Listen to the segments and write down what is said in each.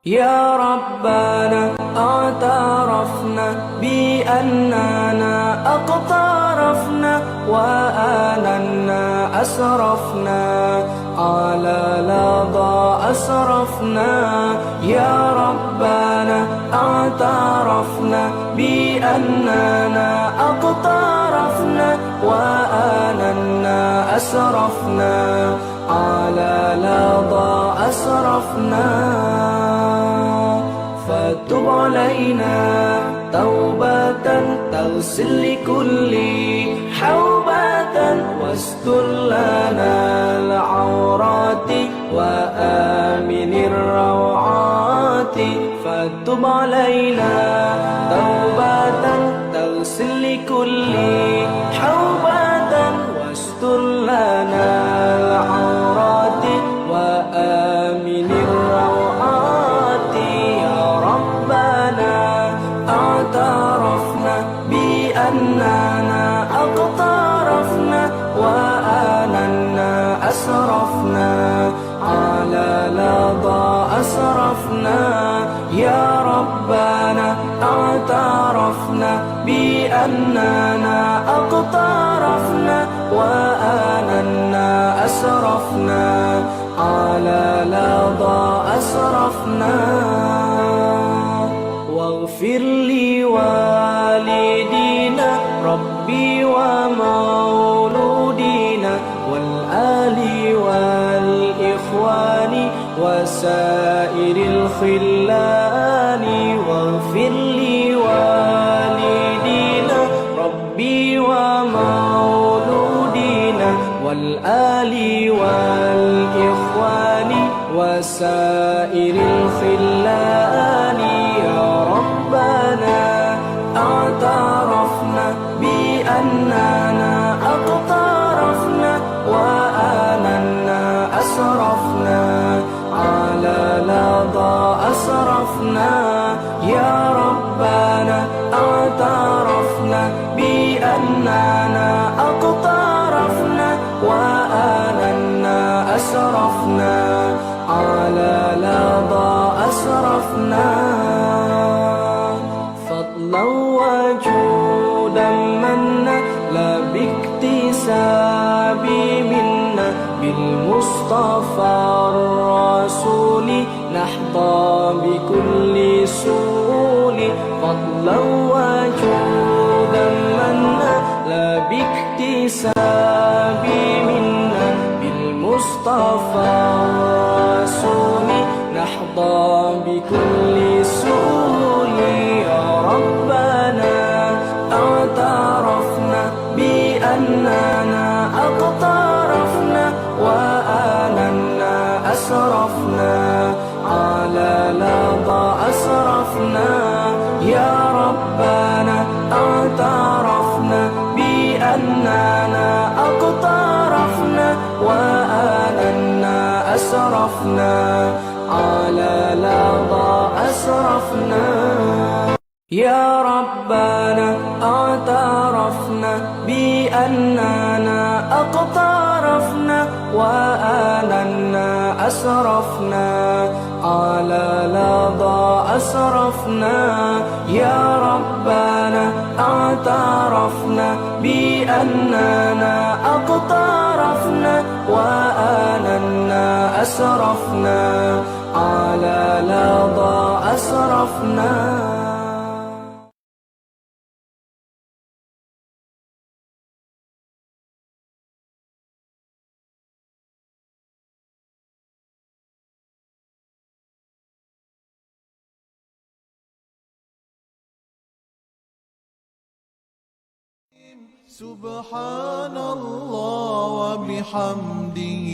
يا ربنا اعترفنا بأننا أقترفنا وآننا أسرفنا على لظى أسرفنا. يا ربنا اعترفنا بأننا أقترفنا وآننا أسرفنا على لظى أسرفنا. فتب علينا توبة تغسل لكل حوبة واستر لنا العورات وآمن الروعات. فتب علينا توبة تغسل لكل حوبة واستر لنا العورات وآمن الروعات. يا ربنا اعترفنا بأننا أقترفنا وآننا أسرفنا على لظى أسرفنا. يا ربنا اعترفنا بأننا أقترفنا وآننا أسرفنا على لظى أسرفنا. واغفر لوالدينا ربي ومولودينا والآل والإخوان وسائر الخلان. واغفر لوالدينا ربي ومولودينا والآل والإخوان وسائر الخلان. يا ربنا اعترفنا بأننا أقترفنا وآننا أسرفنا على لظى أسرفنا. يا ربنا اعترفنا بأننا أقترفنا وآننا أسرفنا على لظى أسرفنا. فضلا وجودا منا لا باكتساب منا بالمصطفى الرسول نحظى بكل سول. فضلا وجودا منا لا باكتساب منا بالمصطفى الرسول نحظى بكل سول. يا ربنا اعترفنا بأننا أقترفنا وآننا أسرفنا على لظى أسرفنا. يا ربنا اعترفنا بأننا أقترفنا وآننا أسرفنا على لظى أسرفنا. يا ربنا اعترفنا بأننا أقترفنا وآننا أسرفنا على لظى أسرفنا. يا ربنا اعترفنا بأننا أقترفنا وآننا أسرفنا على لظى أسرفنا. سبحان الله وبحمده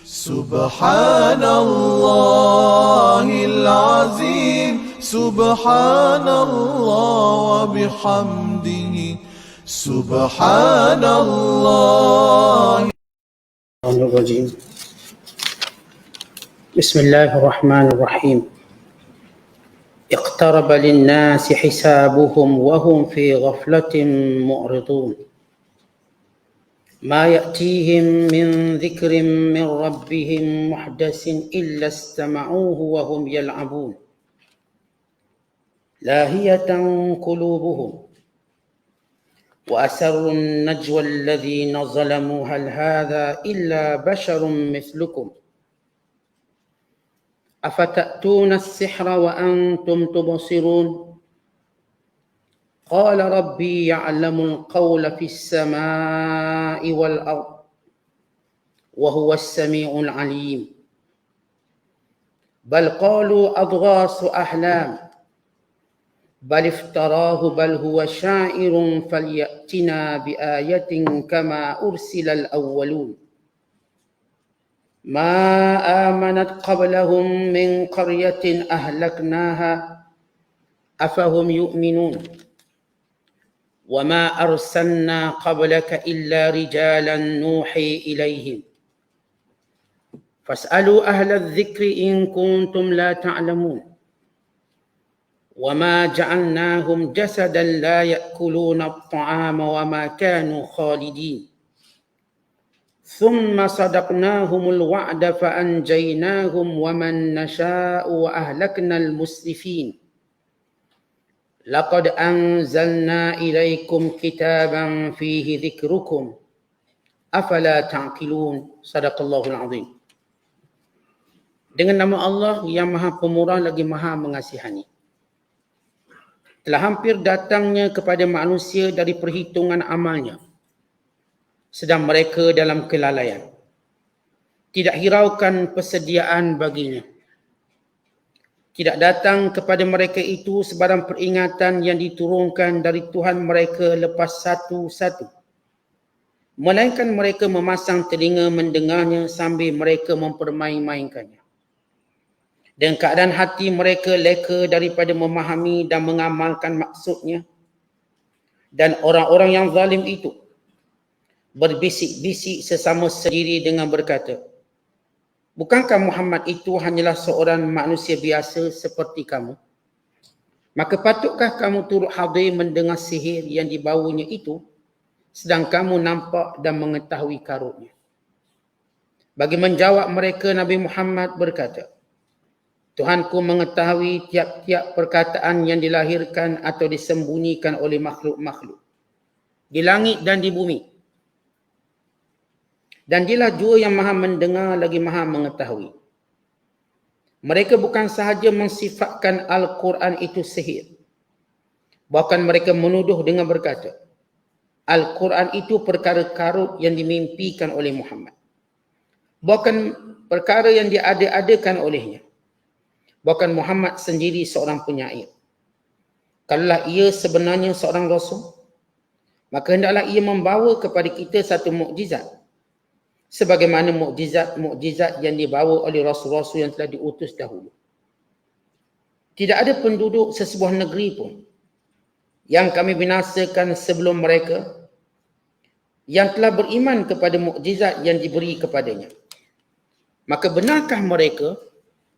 سبحان الله العظيم سبحان الله وبحمده سبحان الله. الرجيم. بسم الله الرحمن الرحيم. اقترب للناس حسابهم وهم في غفلة معرضون. ما يأتيهم من ذكر من ربهم محدث إلا استمعوه وهم يلعبون لاهية قلوبهم وأسروا النجوى الذين ظلموا هل هذا إلا بشر مثلكم أفتأتون السحر وأنتم تبصرون قال ربي يعلم القول في السماء والأرض وهو السميع العليم بل قالوا أضغاث أحلام بل افتراه بل هو شاعر فليأتنا بآية كما أرسل الأولون ما آمنت قبلهم من قرية أهلكناها أفهم يؤمنون وما أرسلنا قبلك إلا رجالا نوحي إليهم فاسألوا أهل الذكر إن كنتم لا تعلمون وما جعلناهم جسدا لا يأكلون الطعام وما كانوا خالدين ثم صدقناهم الوعد فأنجيناهم ومن نشاء وأهلكنا المسرفين لقد أنزلنا إليكم كتابا فيه ذكركم أفلا تعقلون صدق الله العظيم. Dengan nama Allah yang Maha Pemurah lagi Maha Mengasihani. Telah hampir datangnya kepada manusia dari perhitungan amalnya, sedang mereka dalam kelalaian. Tidak hiraukan persediaan baginya. Tidak datang kepada mereka itu sebarang peringatan yang diturunkan dari Tuhan mereka lepas satu-satu. Melainkan mereka memasang telinga mendengarnya sambil mereka mempermain-mainkannya. Dan keadaan hati mereka leka daripada memahami dan mengamalkan maksudnya. Dan orang-orang yang zalim itu berbisik-bisik sesama sendiri dengan berkata, bukankah Muhammad itu hanyalah seorang manusia biasa seperti kamu? Maka patutkah kamu turut hadir mendengar sihir yang dibawanya itu, sedang kamu nampak dan mengetahui karutnya? Bagi menjawab mereka, Nabi Muhammad berkata, Tuhanku mengetahui tiap-tiap perkataan yang dilahirkan atau disembunyikan oleh makhluk-makhluk di langit dan di bumi. Dan dialah jua yang maha mendengar lagi maha mengetahui. Mereka bukan sahaja mensifatkan Al-Quran itu sihir. Bahkan mereka menuduh dengan berkata, Al-Quran itu perkara karut yang dimimpikan oleh Muhammad. Bahkan perkara yang diada-adakan olehnya. Bahkan Muhammad sendiri seorang penyair. Kalaulah ia sebenarnya seorang rasul, maka hendaklah ia membawa kepada kita satu mukjizat. Sebagaimana mukjizat yang dibawa oleh rasul-rasul yang telah diutus dahulu. Tidak ada penduduk sesebuah negeri pun yang kami binasakan sebelum mereka yang telah beriman kepada mukjizat yang diberi kepadanya. Maka benarkah mereka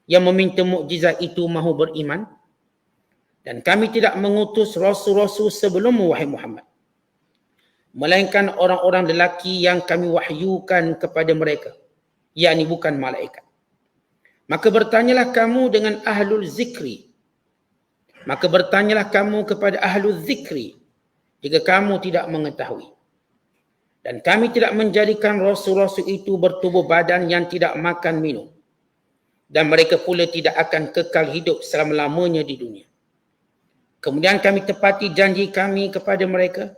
yang meminta mukjizat itu mahu beriman? Dan kami tidak mengutus rasul-rasul sebelum wahai Muhammad, melainkan orang-orang lelaki yang kami wahyukan kepada mereka, yakni bukan malaikat. Maka bertanyalah kamu dengan ahlul zikri. Maka bertanyalah kamu kepada ahlul zikri jika kamu tidak mengetahui. Dan kami tidak menjadikan rasul-rasul itu bertubuh badan yang tidak makan minum. Dan mereka pula tidak akan kekal hidup selama-lamanya di dunia. Kemudian kami tepati janji kami kepada mereka.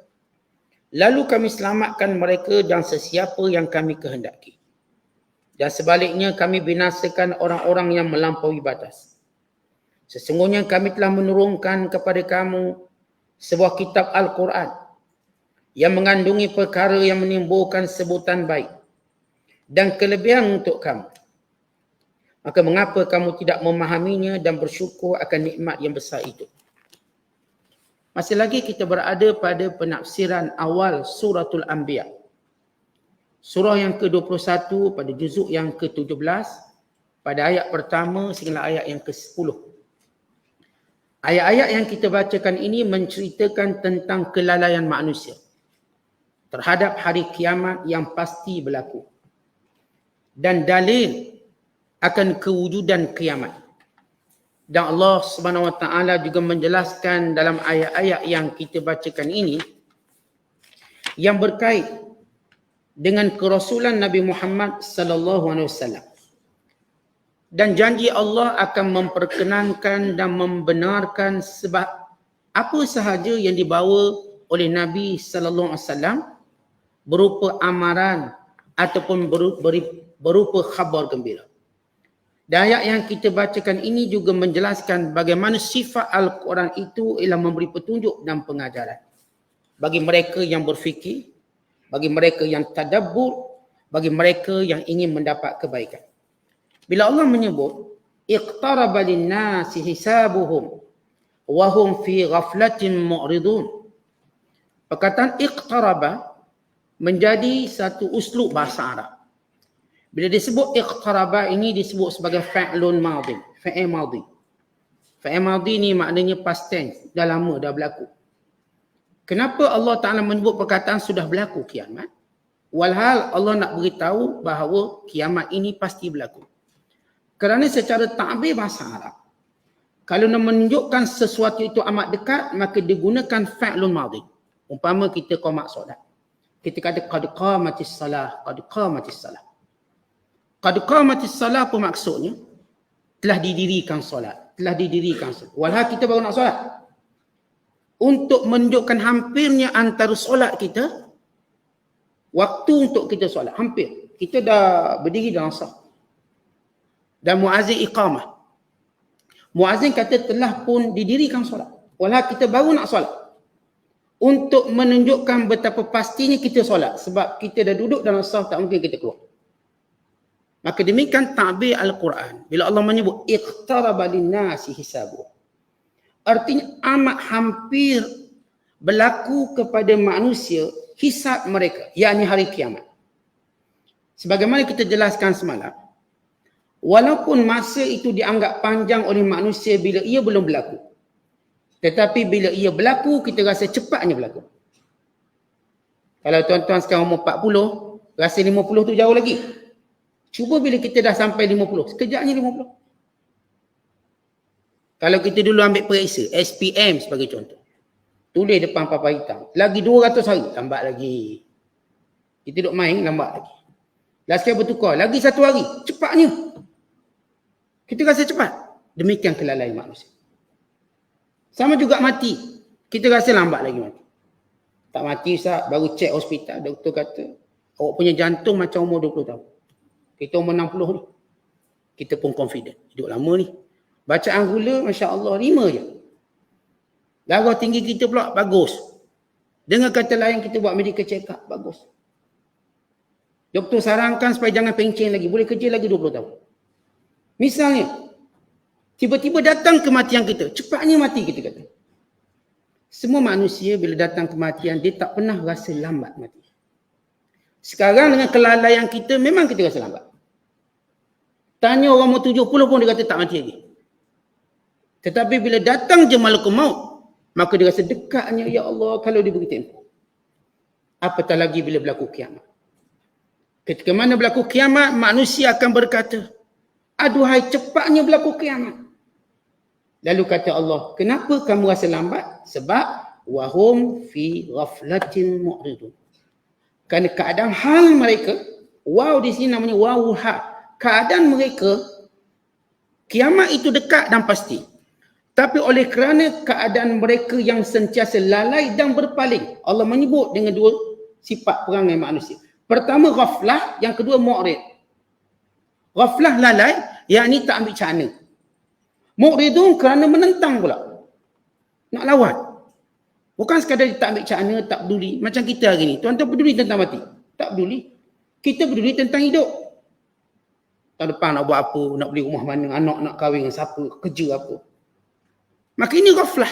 Lalu kami selamatkan mereka dan sesiapa yang kami kehendaki. Dan sebaliknya kami binasakan orang-orang yang melampaui batas. Sesungguhnya kami telah menurunkan kepada kamu sebuah kitab Al-Quran yang mengandungi perkara yang menimbulkan sebutan baik dan kelebihan untuk kamu. Maka mengapa kamu tidak memahaminya dan bersyukur akan nikmat yang besar itu? Masih lagi kita berada pada penafsiran awal suratul Anbiya. Surah yang ke-21 pada juzuk yang ke-17 pada ayat pertama sehingga ayat yang ke-10. Ayat-ayat yang kita bacakan ini menceritakan tentang kelalaian manusia. terhadap hari kiamat yang pasti berlaku dan dalil akan kewujudan kiamat. Dan Allah Subhanahu Wa Taala juga menjelaskan dalam ayat-ayat yang kita bacakan ini yang berkait dengan kerasulan Nabi Muhammad sallallahu alaihi wasallam. Dan janji Allah akan memperkenankan dan membenarkan sebab apa sahaja yang dibawa oleh Nabi sallallahu alaihi wasallam berupa amaran ataupun berupa khabar gembira. Dan ayat yang kita bacakan ini juga menjelaskan bagaimana sifat Al-Quran itu ialah memberi petunjuk dan pengajaran bagi mereka yang berfikir, bagi mereka yang tadabbur, bagi mereka yang ingin mendapat kebaikan. Bila Allah menyebut iqtaraba lin-nasi hisabuhum wa hum fi ghaflatin mu'ridun. Perkataan iqtaraba menjadi satu uslub bahasa Arab. Bila disebut iqtaraba ini disebut sebagai fa'lun madhi, fa'il madhi. Fa'il madhi ni maknanya past tense, dah lama dah berlaku. Kenapa Allah Taala menyebut perkataan sudah berlaku kiamat? Walhal Allah nak beritahu bahawa kiamat ini pasti berlaku. Kerana secara ta'bir bahasa Arab, kalau nak menunjukkan sesuatu itu amat dekat, maka digunakan fa'lun madhi. Umpama kita qamat solat. Kita kata qad qamatis salah, qad qamatis salah. Qad qamatis salah apa maksudnya? Telah didirikan solat, telah didirikan solat. Walhal kita baru nak solat. Untuk menunjukkan hampirnya antara solat kita, waktu untuk kita solat, hampir. Kita dah berdiri dalam saf. Dan muazzin iqamah. Muazzin kata telah pun didirikan solat. Walhal kita baru nak solat. Untuk menunjukkan betapa pastinya kita solat. Sebab kita dah duduk dalam saf, tak mungkin kita keluar. Maka demikian ta'bir Al-Quran. Bila Allah menyebut iqtaraba lin-nasi hisabu. Artinya amat hampir berlaku kepada manusia hisab mereka, yakni hari kiamat. Sebagaimana kita jelaskan semalam, walaupun masa itu dianggap panjang oleh manusia bila ia belum berlaku. Tetapi bila ia berlaku, kita rasa cepatnya berlaku. Kalau tuan-tuan sekarang umur 40, rasa 50 tu jauh lagi. Cuba bila kita dah sampai 50, sekejapnya 50. Kalau kita dulu ambil periksa, SPM sebagai contoh. Tulis depan papan hitam. Lagi 200 hari, lambat lagi. Kita duduk main, lambat lagi. Last kali bertukar, lagi 1 hari, cepatnya. Kita rasa cepat. Demikian kelalaian manusia. Sama juga mati. Kita rasa lambat lagi mati. Tak mati Ustaz, baru cek hospital. Doktor kata, awak punya jantung macam umur 20 tahun. Kita umur 60 ni. Kita pun confident. Hidup lama ni. Bacaan gula, Masya Allah, 5 je. Darah tinggi kita pula, bagus. Dengan kata lain, kita buat medical check up, bagus. Doktor sarankan supaya jangan pencen lagi. Boleh kerja lagi 20 tahun. Misalnya, tiba-tiba datang kematian kita. Cepatnya mati kita kata. Semua manusia bila datang kematian, dia tak pernah rasa lambat mati. Sekarang dengan kelalaian kita, memang kita rasa lambat. Tanya orang umur 70 pun dia kata tak mati lagi. Tetapi bila datang je malakul maut, maka dia rasa dekatnya, ya Allah, kalau dia beri tempoh. Apatah lagi bila berlaku kiamat. Ketika mana berlaku kiamat, manusia akan berkata, aduhai cepatnya berlaku kiamat. Lalu kata Allah, kenapa kamu rasa lambat? Sebab wahum fi ghaflatin mu'ridun. Kerana keadaan hal mereka, waw di sini namanya waw hal. Keadaan mereka, kiamat itu dekat dan pasti. Tapi oleh kerana keadaan mereka yang sentiasa lalai dan berpaling, Allah menyebut dengan 2 sifat perangai manusia. Pertama ghaflah, yang kedua mu'rid. Ghaflah lalai, yakni tak ambil cakna. Mu'ridun kerana menentang pula. Nak lawan. Bukan sekadar tak ambil cakna, tak peduli. Macam kita hari ni. Tuan-tuan peduli tentang mati? Tak peduli. Kita peduli tentang hidup. Tahun depan nak buat apa, nak beli rumah mana, anak nak kahwin dengan siapa, kerja apa. Maka ini ghaflah.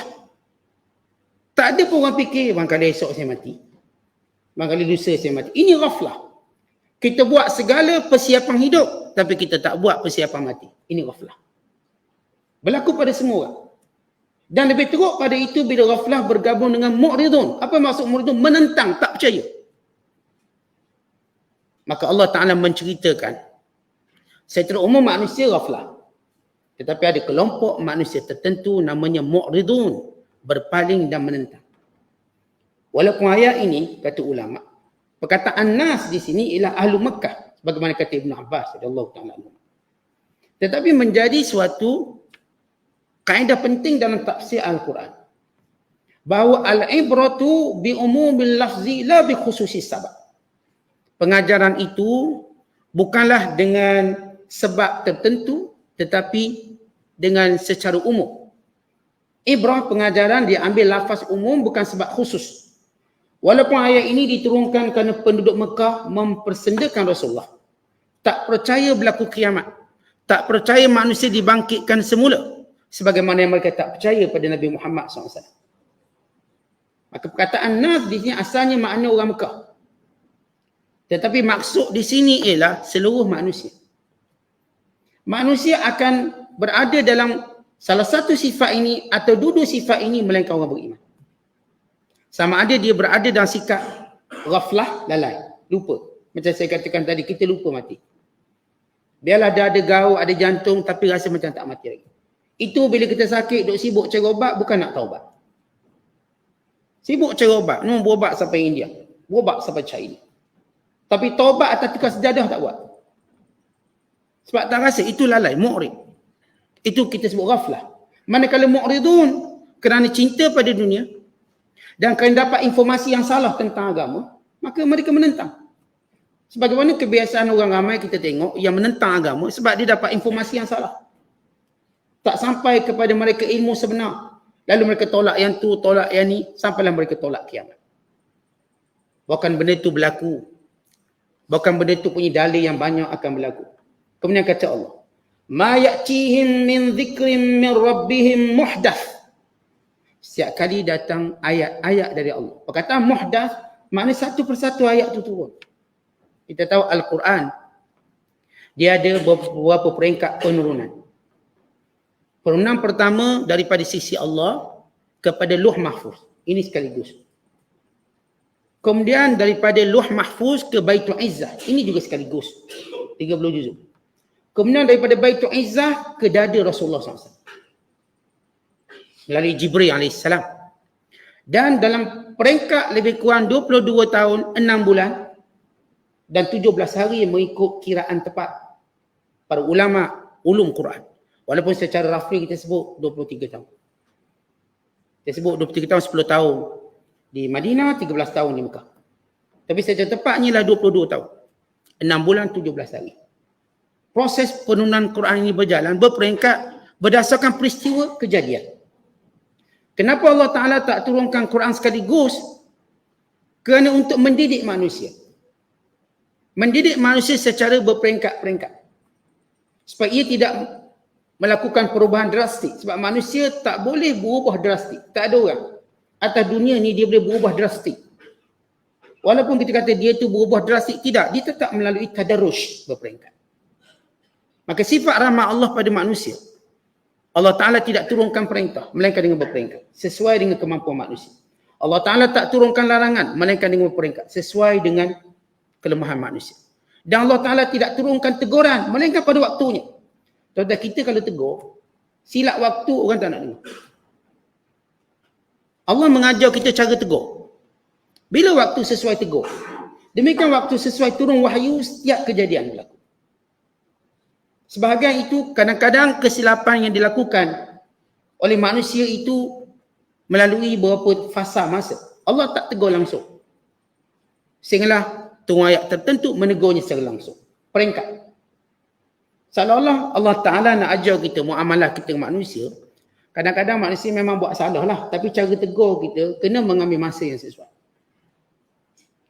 Tak ada pun orang fikir, barangkali esok saya mati. Barangkali lusa saya mati. Ini ghaflah. Kita buat segala persiapan hidup, tapi kita tak buat persiapan mati. Ini ghaflah. Berlaku pada semua orang. Dan lebih teruk pada itu bila ghaflah bergabung dengan mu'ridun. Apa maksud mu'ridun? Menentang, tak percaya. Maka Allah Ta'ala menceritakan, secara umum manusia ghaflah. Tetapi ada kelompok manusia tertentu namanya mu'ridun, berpaling dan menentang. Walaupun ayat ini, kata ulama, perkataan nas di sini ialah ahlu Makkah, bagaimana kata Ibn Abbas radhiyallahu ta'ala anhu. Tetapi menjadi suatu kaedah penting dalam tafsir Al-Quran, bahawa al-ibratu bi umumil lafzi la bi khususis sabab. Pengajaran itu bukanlah dengan sebab tertentu, tetapi dengan secara umum. Ibrah, pengajaran, dia ambil lafaz umum bukan sebab khusus. Walaupun ayat ini diturunkan kerana penduduk Mekah mempersendakan Rasulullah, tak percaya berlaku kiamat, tak percaya manusia dibangkitkan semula, sebagaimana yang mereka tak percaya pada Nabi Muhammad SAW. Maka perkataan nas di sini asalnya makna orang Mekah. Tetapi maksud di sini ialah seluruh manusia. Manusia akan berada dalam salah satu sifat ini atau dua sifat ini melainkan orang beriman. Sama ada dia berada dalam sikap ghaflah, lalai, lupa. Macam saya katakan tadi, kita lupa mati. Biarlah dah ada gaul, ada jantung, tapi rasa macam tak mati lagi. Itu bila kita sakit, duk sibuk cari ubat, bukan nak taubat. Sibuk cari ubat, berubat sampai India, berubat sampai China. Tapi taubat atas tikar sejadah tak buat. Sebab tak rasa, itu lalai, mu'rid. Itu kita sebut ghaflah. Manakala mu'ridun, kerana cinta pada dunia dan kerana dapat informasi yang salah tentang agama, maka mereka menentang. Sebagaimana kebiasaan orang ramai kita tengok yang menentang agama sebab dia dapat informasi yang salah. Tak sampai kepada mereka ilmu sebenar. Lalu mereka tolak yang tu, tolak yang ni, sampailah mereka tolak kiamat. Bahkan benda tu berlaku. Bahkan benda tu punya dalil yang banyak akan berlaku. Kemudian kata Allah, ma ya'tihim min dhikrin min rabbihim muhdath. Setiap kali datang ayat-ayat dari Allah. Perkataan muhdath, maknanya satu persatu ayat tu turun. Kita tahu Al-Quran, dia ada beberapa peringkat penurunan. Penurunan pertama daripada sisi Allah kepada Luh Mahfuz. Ini sekaligus. Kemudian daripada Luh Mahfuz ke Baitul Izzah. Ini juga sekaligus. 30 juzuk. Kemudian daripada Baitul Izzah ke dada Rasulullah SAW. Melalui Jibril AS. Dan dalam peringkat lebih kurang 22 tahun, 6 bulan dan 17 hari mengikut kiraan tepat para ulama ulum Quran. Walaupun secara rafi kita sebut 23 tahun. Kita sebut 23 tahun, 10 tahun di Madinah, 13 tahun di Mekah. Tapi secara tepatnya lah 22 tahun. 6 bulan, 17 hari. Proses penurunan Quran ini berjalan berperingkat berdasarkan peristiwa kejadian. Kenapa Allah Ta'ala tak turunkan Quran sekaligus? Kerana untuk mendidik manusia. Mendidik manusia secara berperingkat-peringkat. Supaya ia tidak melakukan perubahan drastik. Sebab manusia tak boleh berubah drastik. Tak ada orang atas dunia ni dia boleh berubah drastik. Walaupun kita kata dia tu berubah drastik, tidak. Dia tetap melalui tadarrush berperingkat. Maka sifat rahmat Allah pada manusia, Allah Ta'ala tidak turunkan perintah, melainkan dengan berperingkat. Sesuai dengan kemampuan manusia. Allah Ta'ala tak turunkan larangan, melainkan dengan berperingkat. Sesuai dengan kelemahan manusia. Dan Allah Ta'ala tidak turunkan teguran, melainkan pada waktunya. Tuan-tuan, kita kalau tegur, silap waktu orang tak nak dengar. Allah mengajar kita cara tegur. Bila waktu sesuai tegur. Demikian waktu sesuai turun wahyu setiap kejadian berlaku. Sebahagian itu kadang-kadang kesilapan yang dilakukan oleh manusia itu melalui beberapa fasa masa. Allah tak tegur langsung. Sehinggalah turun ayat tertentu menegurnya secara langsung. Peringkat. Seolah-olah Allah Ta'ala nak ajar kita muamalah kita dengan manusia. Kadang-kadang manusia memang buat salah lah. Tapi cara tegur kita kena mengambil masa yang sesuai.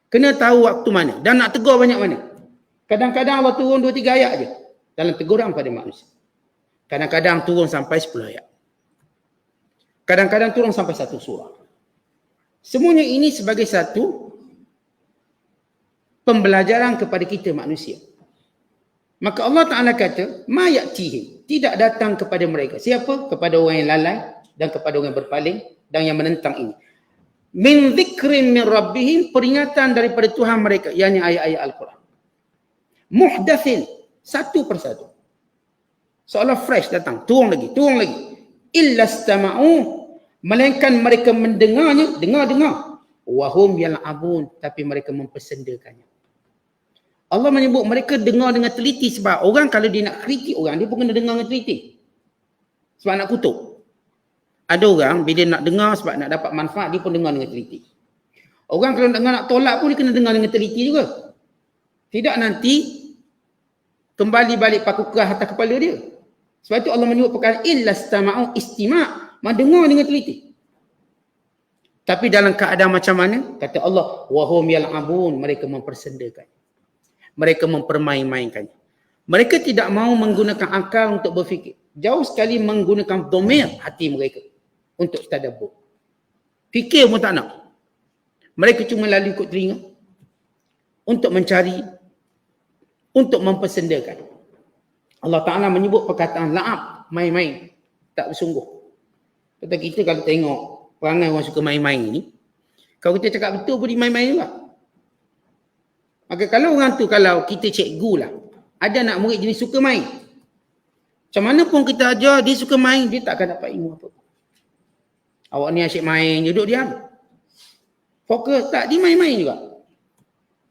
Kena tahu waktu mana. Dan nak tegur banyak mana. Kadang-kadang Allah turun 2-3 ayat je dalam teguran pada manusia. Kadang-kadang turun sampai 10 ayat. Kadang-kadang turun sampai 1 surah. Semuanya ini sebagai satu pembelajaran kepada kita manusia. Maka Allah Ta'ala kata, ma ya'tihim, tidak datang kepada mereka. Siapa? Kepada orang yang lalai dan kepada orang yang berpaling dan yang menentang ini. Min dhikrin min rabbihim, peringatan daripada Tuhan mereka, yakni ayat-ayat Al-Quran. muhdatsin, satu persatu. Seolah fresh datang, tuang lagi. Illa istama'u, melainkan mereka mendengarnya, dengar. Wahum yal'abun, tapi mereka mempersendakannya. Allah menyebut mereka dengar dengan teliti sebab orang kalau dia nak kritik orang, dia pun kena dengar dengan teliti. Sebab nak kutuk. Ada orang bila nak dengar sebab nak dapat manfaat, dia pun dengar dengan teliti. Orang kalau nak tolak pun dia kena dengar dengan teliti juga. Tidak nanti kembali balik paku kerah atas kepala dia. Sebab itu Allah menyebut perkara illa istama'u, istima', mendengar dengan teliti. Tapi dalam keadaan macam mana? Kata Allah, wahum yal'abun, mereka mempersendakan. Mereka mempermain-mainkannya. Mereka tidak mahu menggunakan akal untuk berfikir. Jauh sekali menggunakan dhamir hati mereka untuk tadabbur. Fikir pun tak nak. Mereka cuma lalu ikut telinga untuk mencari, untuk mempersendakan. Allah Ta'ala menyebut perkataan la'ab, main-main, tak bersungguh. Kata kita kalau tengok perangai orang suka main-main ni, kalau kita cakap betul pun dia main-main juga. Maka kalau orang tu, kalau kita cikgu lah, ada anak murid jenis suka main. Macam mana pun kita ajar, dia suka main, dia tak akan dapat ilmu apa. Awak ni asyik main, duduk diam. Fokus tak, dia main-main juga.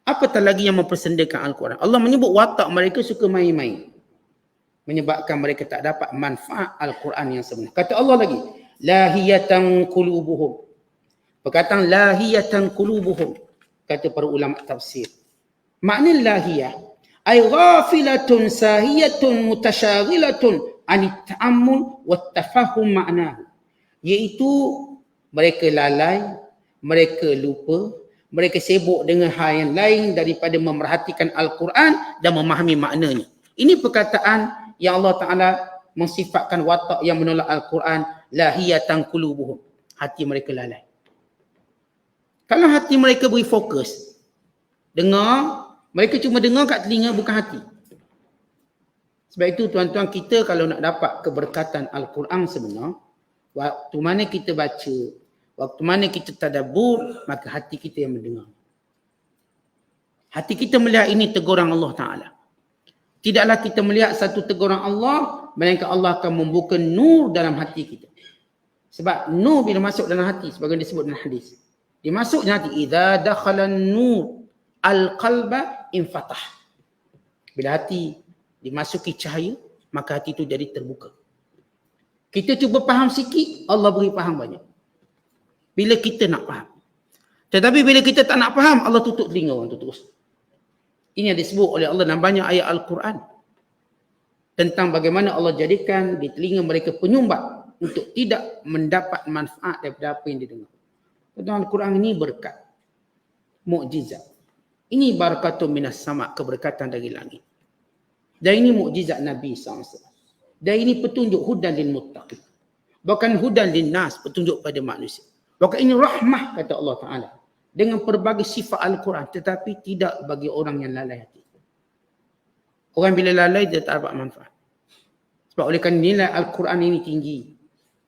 Apatah lagi yang mempersendakan Al-Quran. Allah menyebut watak mereka suka main-main. Menyebabkan mereka tak dapat manfaat Al-Quran yang sebenar. Kata Allah lagi, lahiyatan qulubuhum. Perkataan lahiyatan qulubuhum. Kata para ulama tafsir. Makna lahiyah, ay ghafilatun sahiyatun mutasyaghilatun anit ta'ammul wa tafahum ma'nahu. Iaitu mereka lalai, mereka lupa, mereka sibuk dengan hal yang lain daripada memerhatikan Al-Quran dan memahami maknanya. Ini perkataan yang Allah Ta'ala mensifatkan watak yang menolak Al-Quran, lahiyatan qulubuhum. Hati mereka lalai. Kalau hati mereka beri fokus, dengar, mereka cuma dengar kat telinga, bukan hati. Sebab itu tuan-tuan, kita kalau nak dapat keberkatan Al-Quran sebenar, waktu mana kita baca, waktu mana kita tadabbur, maka hati kita yang mendengar. Hati kita melihat ini teguran Allah Ta'ala. Tidaklah kita melihat satu teguran Allah, melainkan Allah akan membuka nur dalam hati kita. Sebab nur bila masuk dalam hati, sebagaimana disebut dalam hadis, dia masuk dalam hati, idza dakhalan nur al-qalba infatah. Bila hati dimasuki cahaya, maka hati itu jadi terbuka. Kita cuba faham sikit, Allah beri faham banyak. Bila kita nak faham. Tetapi bila kita tak nak faham, Allah tutup telinga orang tu terus. Ini yang disebut oleh Allah dalam banyak ayat Al-Quran. Tentang bagaimana Allah jadikan di telinga mereka penyumbat untuk tidak mendapat manfaat daripada apa yang didengar. Tentang Al-Quran ini berkat. Mukjizat. Ini barakatun minas sama', keberkatan dari langit. Dan ini mukjizat Nabi SAW. Dan ini petunjuk hudan lil muttaqin. Bukan hudan lin nas, petunjuk pada manusia. Bukan ini rahmah, kata Allah Ta'ala. Dengan pelbagai sifat Al-Quran, tetapi tidak bagi orang yang lalai hati. Orang bila lalai, dia tak dapat manfaat. Sebab oleh kerana nilai Al-Quran ini tinggi,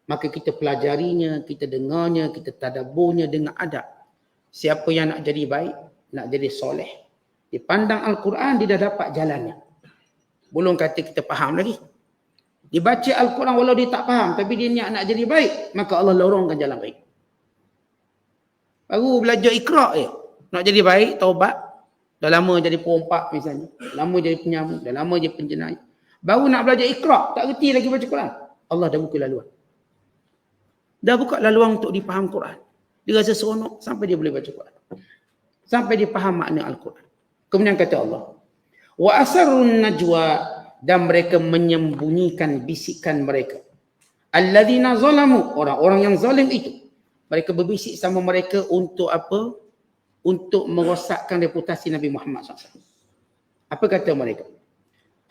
maka kita pelajarinya, kita dengarnya, kita tadabburnya dengan adab. Siapa yang nak jadi baik, nak jadi soleh, dipandang Al-Quran, dia dah dapat jalannya. Belum kata kita faham lagi. Dibaca Al-Quran walau dia tak faham, tapi dia niat nak jadi baik, maka Allah lorongkan jalan baik. Baru belajar Iqra' je, nak jadi baik, taubat. Dah lama jadi perompak misalnya, lama jadi penyamun, dah lama jadi penjenayah. Baru nak belajar Iqra', tak reti lagi baca Quran. Allah dah buka laluan. Dah buka laluan untuk dipaham Quran. Dia rasa seronok sampai dia boleh baca Quran. Sampai dia faham makna Al-Quran. Kemudian kata Allah, wa asarrun najwa, dan mereka menyembunyikan bisikan mereka. Alladzina zalamu, orang-orang yang zalim itu. Mereka berbisik sama mereka untuk apa? Untuk merosakkan reputasi Nabi Muhammad SAW. Apa kata mereka?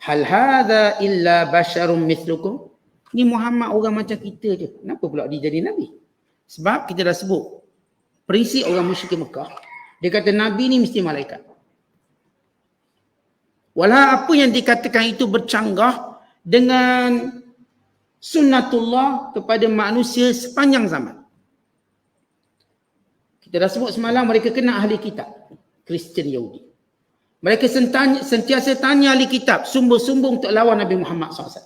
Hal hadza illa basyarum mithlukum. Ni Muhammad orang macam kita je. Kenapa pula dia jadi Nabi? Sebab kita dah sebut prinsip orang musyrik Mekah. Dia kata Nabi ni mesti malaikat. Walau apa yang dikatakan itu bercanggah dengan sunnatullah kepada manusia sepanjang zaman. Kita dah sebut semalam mereka kena ahli kitab, Kristian Yahudi. Mereka sentiasa tanya ahli kitab, sumber-sumber untuk lawan Nabi Muhammad SAW.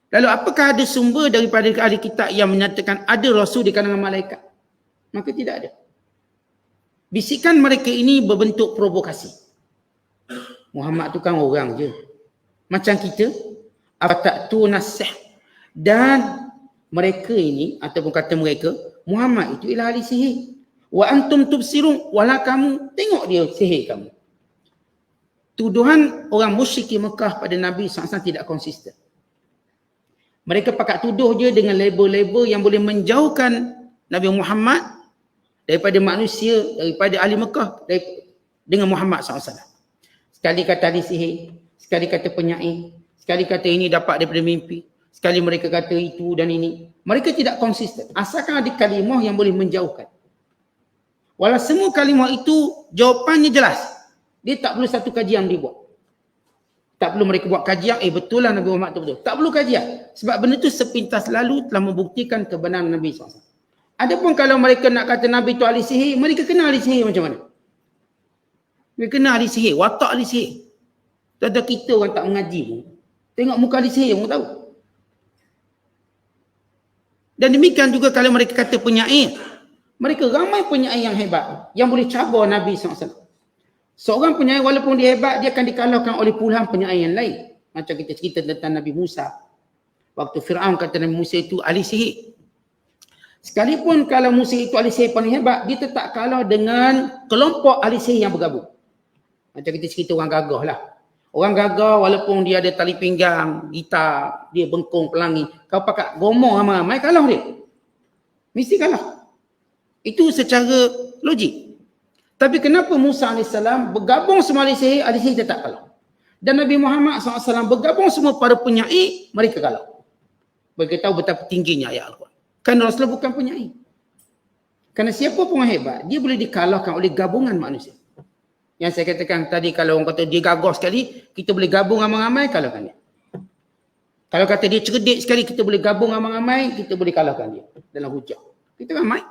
Lalu apakah ada sumber daripada ahli kitab yang menyatakan ada Rasul di kalangan malaikat? Maka tidak ada. Bisikan mereka ini berbentuk provokasi. Muhammad tu kan orang je. Macam kita, afatatu nasih. Dan mereka ini, ataupun kata mereka, Muhammad itu ialah ahli sihir. Wa antum tubsirun, wala kamu tengok dia sihir kamu. Tuduhan orang musyrik Mekah pada Nabi SAW tidak konsisten. Mereka pakat tuduh je dengan label-label yang boleh menjauhkan Nabi Muhammad daripada manusia, daripada ahli Mekah, dengan Muhammad SAW. Sekali kata ahli sihir, sekali kata penyair, sekali kata ini dapat daripada mimpi, sekali mereka kata itu dan ini. Mereka tidak konsisten. Asalkan ada kalimah yang boleh menjauhkan. Walau semua kalimah itu jawapannya jelas. Dia tak perlu satu kajian dibuat. Tak perlu mereka buat kajian, betul lah Nabi Muhammad tu betul. Tak perlu kajian. Sebab benda tu sepintas lalu telah membuktikan kebenaran Nabi SAW. Adapun kalau mereka nak kata Nabi tu ahli sihir, mereka kenal ahli sihir macam mana? Mereka kenal ahli sihir, watak ahli sihir. Tuan-tuan kita orang tak mengaji pun. Tengok muka ahli sihir pun tahu. Dan demikian juga kalau mereka kata penyair. Mereka ramai penyair yang hebat, yang boleh cabar Nabi SAW. Seorang penyair walaupun dia hebat, dia akan dikalahkan oleh puluhan penyair yang lain. Macam kita cerita tentang Nabi Musa. Waktu Fir'aun kata Nabi Musa itu ahli sihir. Sekalipun kalau Musa itu ahli sihir paling hebat, dia tetap kalah dengan kelompok ahli sihir yang bergabung. Macam kita cerita orang gagah lah. Orang gagah walaupun dia ada tali pinggang, gitar, dia bengkung, pelangi. Kau pakai gomong ramai-ramai, kalah dia. Mesti kalah. Itu secara logik. Tapi kenapa Musa AS bergabung semua ahli sihir tetap kalah. Dan Nabi Muhammad SAW bergabung semua para penyair, mereka kalah. Mereka tahu betapa tingginya ayat Al-Quran. Kerana Rasulullah bukan penyair. Kerana siapa pun hebat, dia boleh dikalahkan oleh gabungan manusia. Yang saya katakan tadi, kalau orang kata dia gagah sekali, kita boleh gabung ramai-ramai, kalahkan dia. Kalau kata dia cerdik sekali, kita boleh gabung ramai-ramai, kita boleh kalahkan dia dalam hujah. Kita ramai.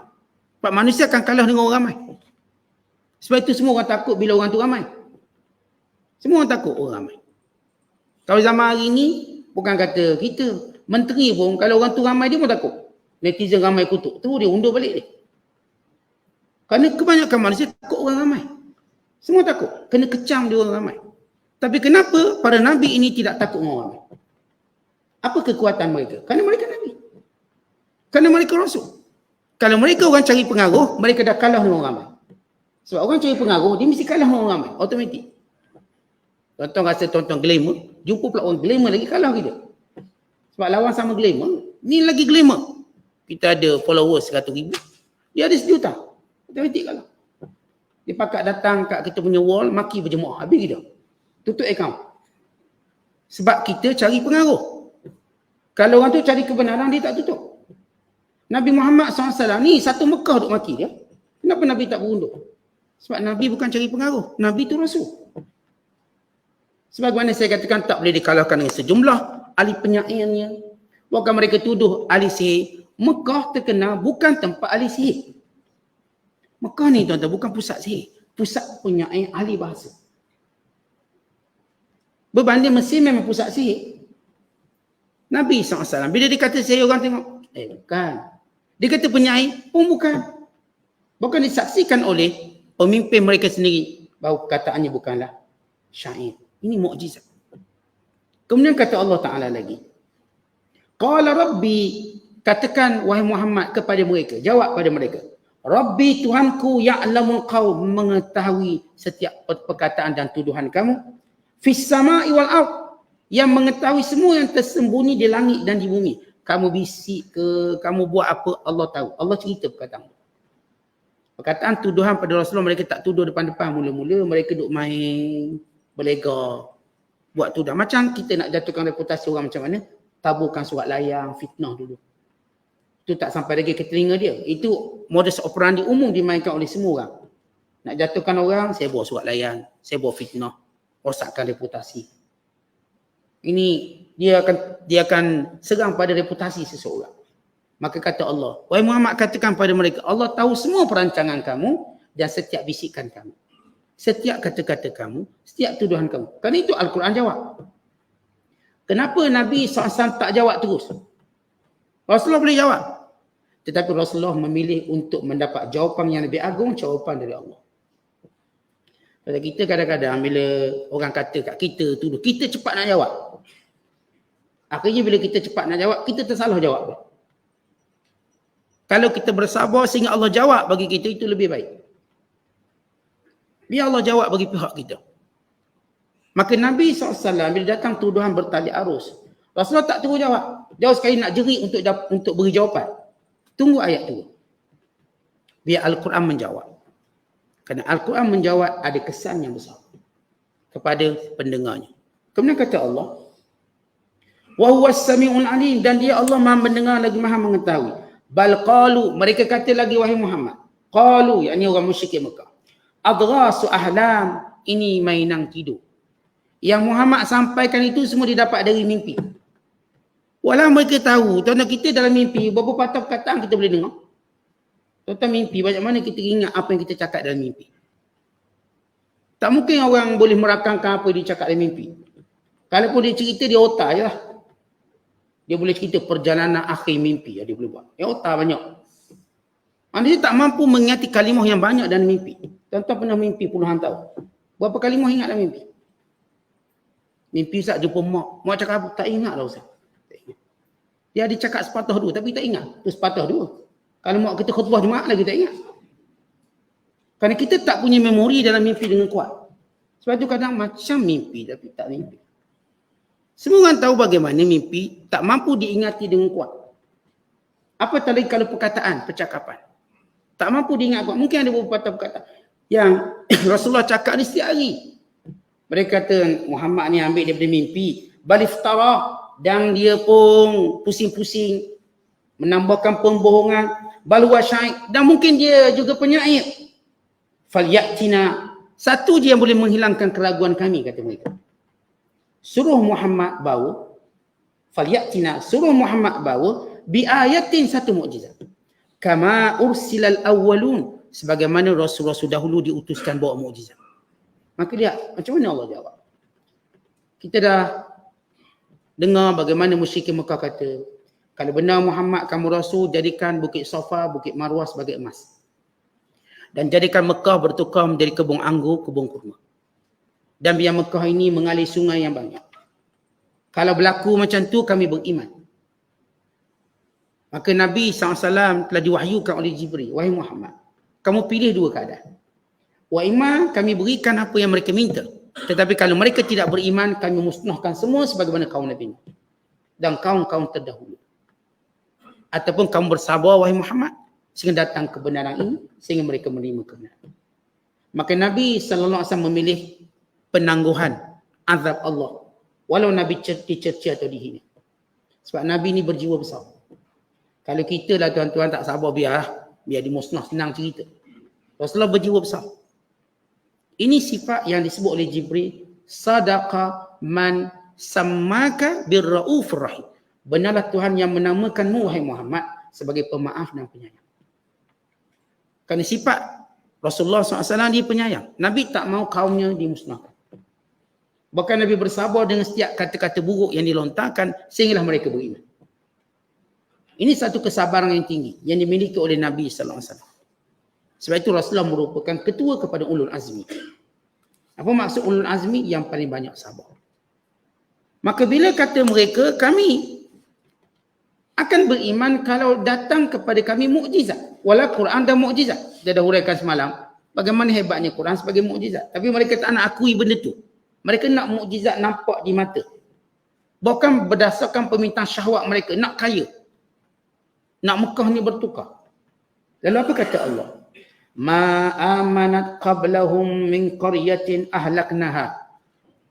Sebab manusia akan kalah dengan orang ramai. Sebab itu semua orang takut bila orang tu ramai. Semua orang takut orang ramai. Kalau zaman hari ni, bukan kata kita, menteri pun kalau orang tu ramai dia pun takut. Netizen ramai kutuk. Tu dia undur balik dia. Kerana kebanyakan manusia takut orang ramai. Semua takut. Kena kecam dia orang ramai. Tapi kenapa para Nabi ini tidak takut orang ramai? Apa kekuatan mereka? Kerana mereka Nabi. Kerana mereka Rasul. Kalau mereka orang cari pengaruh, mereka dah kalah dengan orang ramai. Sebab orang cari pengaruh, dia mesti kalah dengan orang ramai. Automatik. Tuan-tuan rasa tuan-tuan glamour, jumpa pula orang glamour lagi kalah kita. Sebab lawan sama glamour, ni lagi glamour. Kita ada followers 100,000, dia ada 1 juta. Automatik kalah. Dia pakat datang kat kita punya wall, maki berjemaah. Habis kita. Tutup akaun. Sebab kita cari pengaruh. Kalau orang tu cari kebenaran, dia tak tutup. Nabi Muhammad SAW ni satu Mekah duk maki dia. Kenapa Nabi tak berunduk? Sebab Nabi bukan cari pengaruh. Nabi tu Rasul. Sebagaimana saya katakan, tak boleh dikalahkan dengan sejumlah ahli penyairnya. Bahkan mereka tuduh ahli sihir. Mekah terkenal bukan tempat ahli sihir. Mekah ni tuan-tuan bukan pusat sihir. Pusat penyair ahli bahasa. Berbanding Mesir memang pusat sihir. Nabi SAW, bila dia kata sihir orang tengok. Bukan. Dia kata penyair pun bukan. Bukan disaksikan oleh pemimpin mereka sendiri bahawa perkataannya bukanlah syair. Ini mukjizat. Kemudian kata Allah Ta'ala lagi. Qala Rabbi, katakan wahai Muhammad kepada mereka, jawab pada mereka. Rabbi Tuhanku ya'lamul qaum, mengetahui setiap perkataan dan tuduhan kamu. Fis sama'i wal ard, yang mengetahui semua yang tersembunyi di langit dan di bumi. Kamu bisik ke, kamu buat apa, Allah tahu. Allah cerita perkataan. Perkataan tuduhan pada Rasulullah, mereka tak tuduh depan-depan mula-mula. Mereka duk main, berlega, buat tuduhan. Macam kita nak jatuhkan reputasi orang macam mana? Taburkan surat layang, fitnah dulu. Itu tak sampai lagi ke telinga dia. Itu modus operandi umum dimainkan oleh semua orang. Nak jatuhkan orang, saya buat surat layang, saya buat fitnah, rosakkan reputasi. Ini dia akan serang pada reputasi seseorang. Maka kata Allah, wahai Muhammad katakan pada mereka, Allah tahu semua perancangan kamu dan setiap bisikan kamu. setiap kata-kata kamu, setiap tuduhan kamu. Kerana itu Al-Quran jawab. Kenapa Nabi SAW tak jawab terus? Rasulullah boleh jawab. Tetapi Rasulullah memilih untuk mendapat jawapan yang lebih agung, jawapan dari Allah. Pada kita kadang-kadang bila orang kata kat kita, tuduh, kita cepat nak jawab. Akhirnya bila kita cepat nak jawab, kita tersalah jawab. Kalau kita bersabar sehingga Allah jawab bagi kita, itu lebih baik. Biar Allah jawab bagi pihak kita. Maka Nabi SAW bila datang tuduhan bertali arus, Rasulullah tak terus jawab. Jauh sekali nak jerit untuk beri jawapan. Tunggu ayat tu. Biar Al-Quran menjawab. Kerana Al-Quran menjawab ada kesan yang besar kepada pendengarnya. Kemudian kata Allah, wa huwas sami'ul alim, dan dia Allah Maha mendengar lagi Maha mengetahui. Bal qalu, mereka kata lagi wahai Muhammad, qalu, yakni orang musyrik Mekah, adghasu ahlam, ini mainan tidur. Yang Muhammad sampaikan itu semua didapat dari mimpi. Walau mereka tahu, tuan-tuan, kita dalam mimpi berapa patah perkataan kita boleh dengar. Tuan-tuan, mimpi banyak mana kita ingat apa yang kita cakap dalam mimpi. Tak mungkin orang boleh merakamkan apa yang dia cakap dalam mimpi. Kalaupun dia cerita, dia otak je lah. Dia boleh cerita perjalanan akhir mimpi, dia boleh buat. Dia otak banyak. Maksudnya tak mampu mengingati kalimah yang banyak dalam mimpi. Tuan-tuan pernah mimpi puluhan tahun. Berapa kalimah ingat dalam mimpi? Mimpi Ustaz jumpa mak. Mak cakap apa? Tak ingat lah Ustaz. Dia ada cakap sepatah dua tapi tak ingat. Tu sepatah dua. Kalau mak kita khutbah Jumaat lagi tak ingat. Kerana kita tak punya memori dalam mimpi dengan kuat. Sebab tu kadang macam mimpi tapi tak mimpi. Semua orang tahu bagaimana mimpi tak mampu diingati dengan kuat. Apa tadi kalau perkataan, percakapan. Tak mampu diingat kuat. Mungkin ada beberapa perkataan yang Rasulullah cakap ni setiap hari. Mereka kata Muhammad ni ambil daripada mimpi. Baliftara, dan dia pun pusing-pusing menambahkan pembohongan. Balwa syaik, dan mungkin dia juga penyair. Falyatina, satu je yang boleh menghilangkan keraguan kami, kata mereka. Suruh Muhammad bawa, falyatina, suruh Muhammad bawa biayatin, satu mukjizat. Kama ursilal awwalun, sebagaimana rasul-rasul dahulu diutuskan bawa mukjizat. Maka lihat macam mana Allah jawab. Kita dah dengar bagaimana musyrikin Mekah kata, kalau benar Muhammad kamu rasul, jadikan Bukit Safa, Bukit Marwah sebagai emas. Dan jadikan Mekah bertukar menjadi kebun anggur, kebun kurma. Dan biar Mekah ini mengalir sungai yang banyak. Kalau berlaku macam tu, kami beriman. Maka Nabi SAW telah diwahyukan oleh Jibril, wahai Muhammad, kamu pilih dua keadaan. Wa iman, kami berikan apa yang mereka minta. Tetapi kalau mereka tidak beriman, kami musnahkan semua sebagaimana kaum Nabi dan kaum-kaum terdahulu. Ataupun kamu bersabar wahai Muhammad sehingga datang kebenaran ini, sehingga mereka menerima kebenaran. Maka Nabi SAW memilih penangguhan azab Allah, walau Nabi dicerca atau dihina. Sebab Nabi ni berjiwa besar. Kalau kita lah tuan-tuan tak sabar, biar dimusnah, senang cerita. Rasulullah berjiwa besar. Ini sifat yang disebut oleh Jibril, sadaqa man sammaka birraufur rahim. Benarlah Tuhan yang menamakanmu wahai Muhammad sebagai pemaaf dan penyayang. Kerana sifat Rasulullah SAW, dia penyayang. Nabi tak mau kaumnya dimusnahkan. Bahkan Nabi bersabar dengan setiap kata-kata buruk yang dilontarkan sehinggalah mereka beriman. Ini satu kesabaran yang tinggi yang dimiliki oleh Nabi SAW. Sebab itu Rasulullah merupakan ketua kepada ulul azmi. Apa maksud ulul azmi? Yang paling banyak sabar. Maka bila kata mereka, kami akan beriman kalau datang kepada kami mukjizat. Walau Quran dan mukjizat. Dia dah huraikan semalam bagaimana hebatnya Quran sebagai mukjizat. Tapi mereka tak nak akui benda tu. Mereka nak mukjizat nampak di mata. Bahkan berdasarkan permintaan syahwat mereka, nak kaya. Nak Mekah ni bertukar. Lalu apa kata Allah? Ma amanat qablahum min qaryatin ahlaknaha.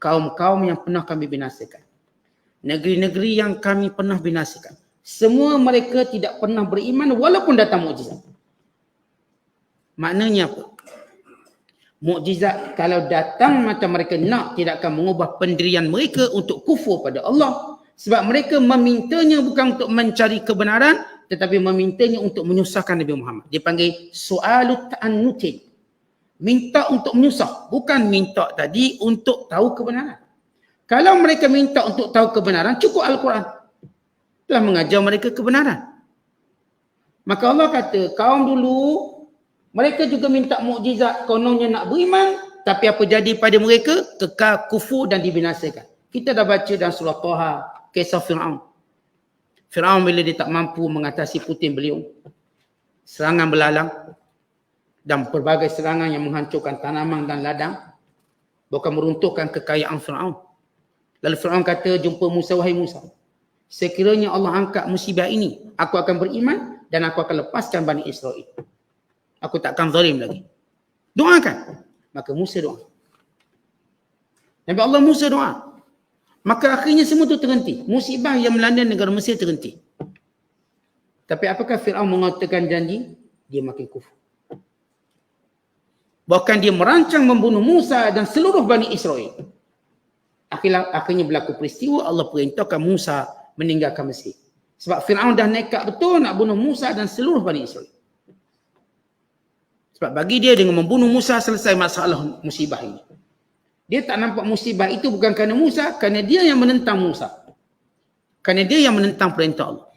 Kaum-kaum yang pernah kami binasakan. Negeri-negeri yang kami pernah binasakan. Semua mereka tidak pernah beriman walaupun datang mukjizat. Maknanya apa? Mukjizat kalau datang macam mereka nak, tidak akan mengubah pendirian mereka untuk kufur pada Allah. Sebab mereka memintanya bukan untuk mencari kebenaran, tetapi memintanya untuk menyusahkan Nabi Muhammad. Dia panggil soalut ta'annutin. Minta untuk menyusah. Bukan minta tadi untuk tahu kebenaran. Kalau mereka minta untuk tahu kebenaran, cukup Al-Quran telah mengajar mereka kebenaran. Maka Allah kata, kaum dulu, mereka juga minta mukjizat, kononnya nak beriman, tapi apa jadi pada mereka? Kekal kufur dan dibinasakan. Kita dah baca dalam surah Taha, kisah Fir'aun. Fir'aun bila dia tak mampu mengatasi puting beliung, serangan belalang, dan pelbagai serangan yang menghancurkan tanaman dan ladang, bukan meruntuhkan kekayaan Fir'aun. Lalu Fir'aun kata, jumpa Musa, wahai Musa, sekiranya Allah angkat musibah ini, aku akan beriman dan aku akan lepaskan Bani Israel. Aku takkan zalim lagi. Doakan. Maka Musa doa. Nabi Allah Musa doa. Maka akhirnya semua itu terhenti. Musibah yang melanda negara Mesir terhenti. Tapi apakah Fir'aun mengatakan janji? Dia makin kufur. Bahkan dia merancang membunuh Musa dan seluruh Bani Israel. Akhirnya berlaku peristiwa, Allah perintahkan Musa meninggalkan Mesir. Sebab Fir'aun dah nekat betul nak bunuh Musa dan seluruh Bani Israel. Sebab bagi dia dengan membunuh Musa selesai masalah musibah ini. Dia tak nampak musibah itu bukan kerana Musa, kerana dia yang menentang Musa. Kerana dia yang menentang perintah Allah.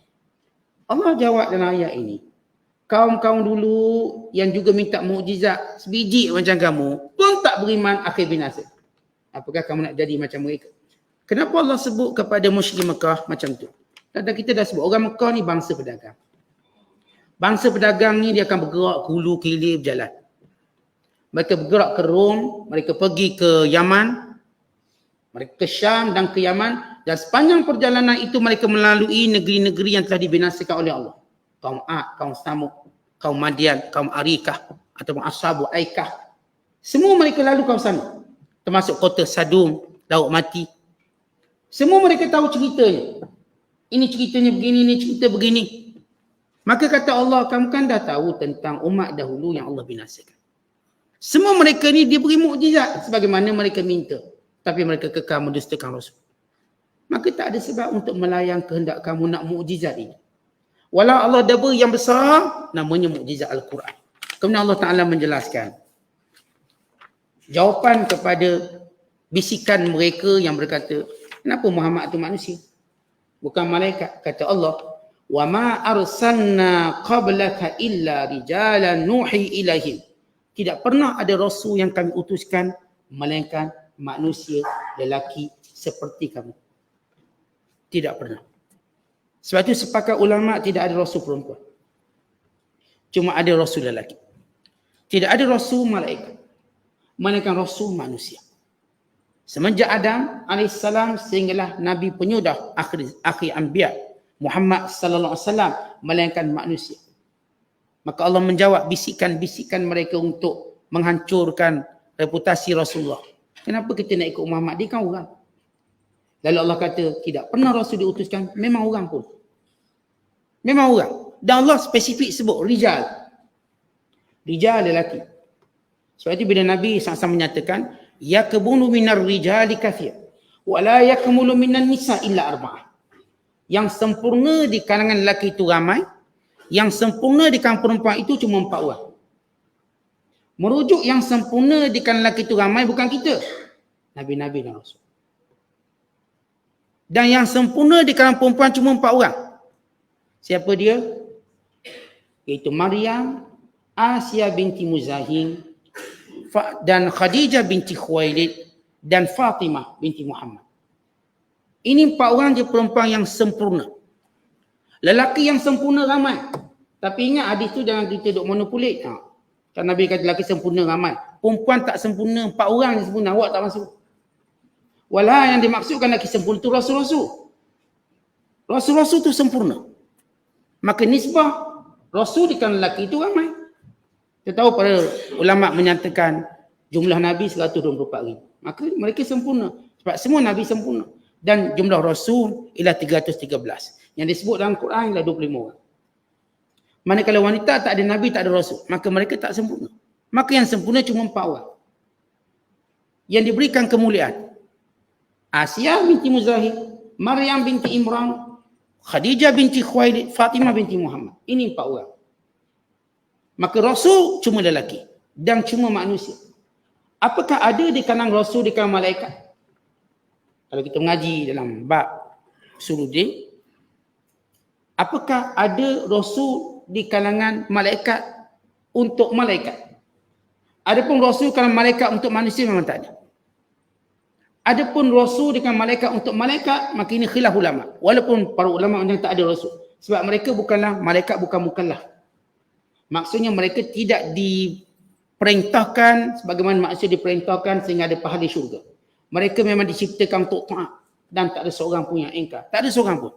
Allah jawab dalam ayat ini. Kaum-kaum dulu yang juga minta mukjizat sebiji macam kamu pun tak beriman, akhir binasa. Apakah kamu nak jadi macam mereka? Kenapa Allah sebut kepada musyrik Mekah macam tu? Dan kita dah sebut orang Mekah ni bangsa pedagang. Bangsa pedagang ni dia akan bergerak ke hulu ke hilir berjalan. Mereka bergerak ke Rom, mereka pergi ke Yaman, mereka ke Syam dan ke Yaman, dan sepanjang perjalanan itu mereka melalui negeri-negeri yang telah dibinasakan oleh Allah. Kaum Ad, kaum Samud, kaum Madian, kaum Arikah ataupun Ashabu Aikah. Semua mereka lalu kawasan, termasuk kota Sadum, Laut Mati. Semua mereka tahu ceritanya. Ini ceritanya begini, ini cerita begini. Maka kata Allah, kamu kan dah tahu tentang umat dahulu yang Allah binasakan. Semua mereka ni diberi mukjizat sebagaimana mereka minta. Tapi mereka kekal mendustakan Rasul. Maka tak ada sebab untuk melayang kehendak kamu nak mukjizat ini. Walau Allah dah beri yang besar, namanya mukjizat Al-Quran. Kemudian Allah Ta'ala menjelaskan. Jawapan kepada bisikan mereka yang berkata, kenapa Muhammad itu manusia? Bukan malaikat. Kata Allah, وَمَا أَرْسَلْنَا قَبْلَكَ إِلَّا رِجَالًا نُوحِي إِلَيْهِمْ. Tidak pernah ada Rasul yang kami utuskan melainkan manusia lelaki seperti kamu. Tidak pernah. Sebab itu sepakat ulama tidak ada Rasul perempuan. Cuma ada Rasul lelaki. Tidak ada Rasul malaikat. Melainkan Rasul manusia. Semenjak Adam AS sehinggalah Nabi penyudah akhir Anbiya Muhammad sallallahu alaihi wasallam melainkan manusia. Maka Allah menjawab bisikan-bisikan mereka untuk menghancurkan reputasi Rasulullah. Kenapa kita nak ikut Muhammad? Dia kan orang. Lalu Allah kata, tidak pernah Rasul diutuskan, memang orang pun. Memang orang. Dan Allah spesifik sebut, rijal. Rijal lelaki. Sebab itu bila Nabi SAW menyatakan, yakbunu minar rijali kathir, wa la yakmulu minan nisa illa arba'ah. Yang sempurna di kalangan lelaki itu ramai, yang sempurna di kalangan perempuan itu cuma 4 orang. Merujuk yang sempurna di kalangan lelaki itu ramai bukan kita. Nabi-Nabi dan Rasul. Dan yang sempurna di kalangan perempuan cuma 4 orang. Siapa dia? Iaitu Maryam, Asia binti Muzahim, dan Khadijah binti Khuwailid, dan Fatimah binti Muhammad. Ini 4 orang je perempuan yang sempurna. Lelaki yang sempurna ramai. Tapi ingat hadis tu jangan kita duk monopolit. Kan Nabi kata lelaki sempurna ramai. Perempuan tak sempurna, 4 orang yang sempurna. Awak tak masuk. Walau yang dimaksudkan lelaki sempurna tu Rasul-Rasul. Rasul-Rasul tu sempurna. Maka nisbah Rasul di kalangan lelaki itu ramai. Kita tahu para ulama menyatakan jumlah Nabi 124,000. Maka mereka sempurna. Sebab semua Nabi sempurna. Dan jumlah Rasul ialah 313. Yang disebut dalam Quran ialah 25 orang. Manakala wanita tak ada Nabi, tak ada Rasul, maka mereka tak sempurna. Maka yang sempurna cuma 4 orang. Yang diberikan kemuliaan. Asia binti Muzahim, Maryam binti Imran, Khadijah binti Khuwailid, Fatimah binti Muhammad. Ini 4 orang. Maka Rasul cuma lelaki. dan cuma manusia. Apakah ada di kalangan Rasul, di kalangan malaikat? Kalau kita mengaji dalam bab Usuluddin, apakah ada Rasul di kalangan malaikat untuk malaikat? Adapun Rasul kalangan malaikat untuk manusia memang tak ada. Adapun Rasul di kalangan malaikat untuk malaikat, maka ini khilaf ulama. Walaupun para ulama yang tak ada Rasul. Sebab mereka bukanlah, malaikat bukan mukallaf. Maksudnya mereka tidak diperintahkan sebagaimana manusia diperintahkan sehingga ada pahala di syurga. Mereka memang diciptakan untuk taat dan tak ada seorang pun yang ingkar. Tak ada seorang pun.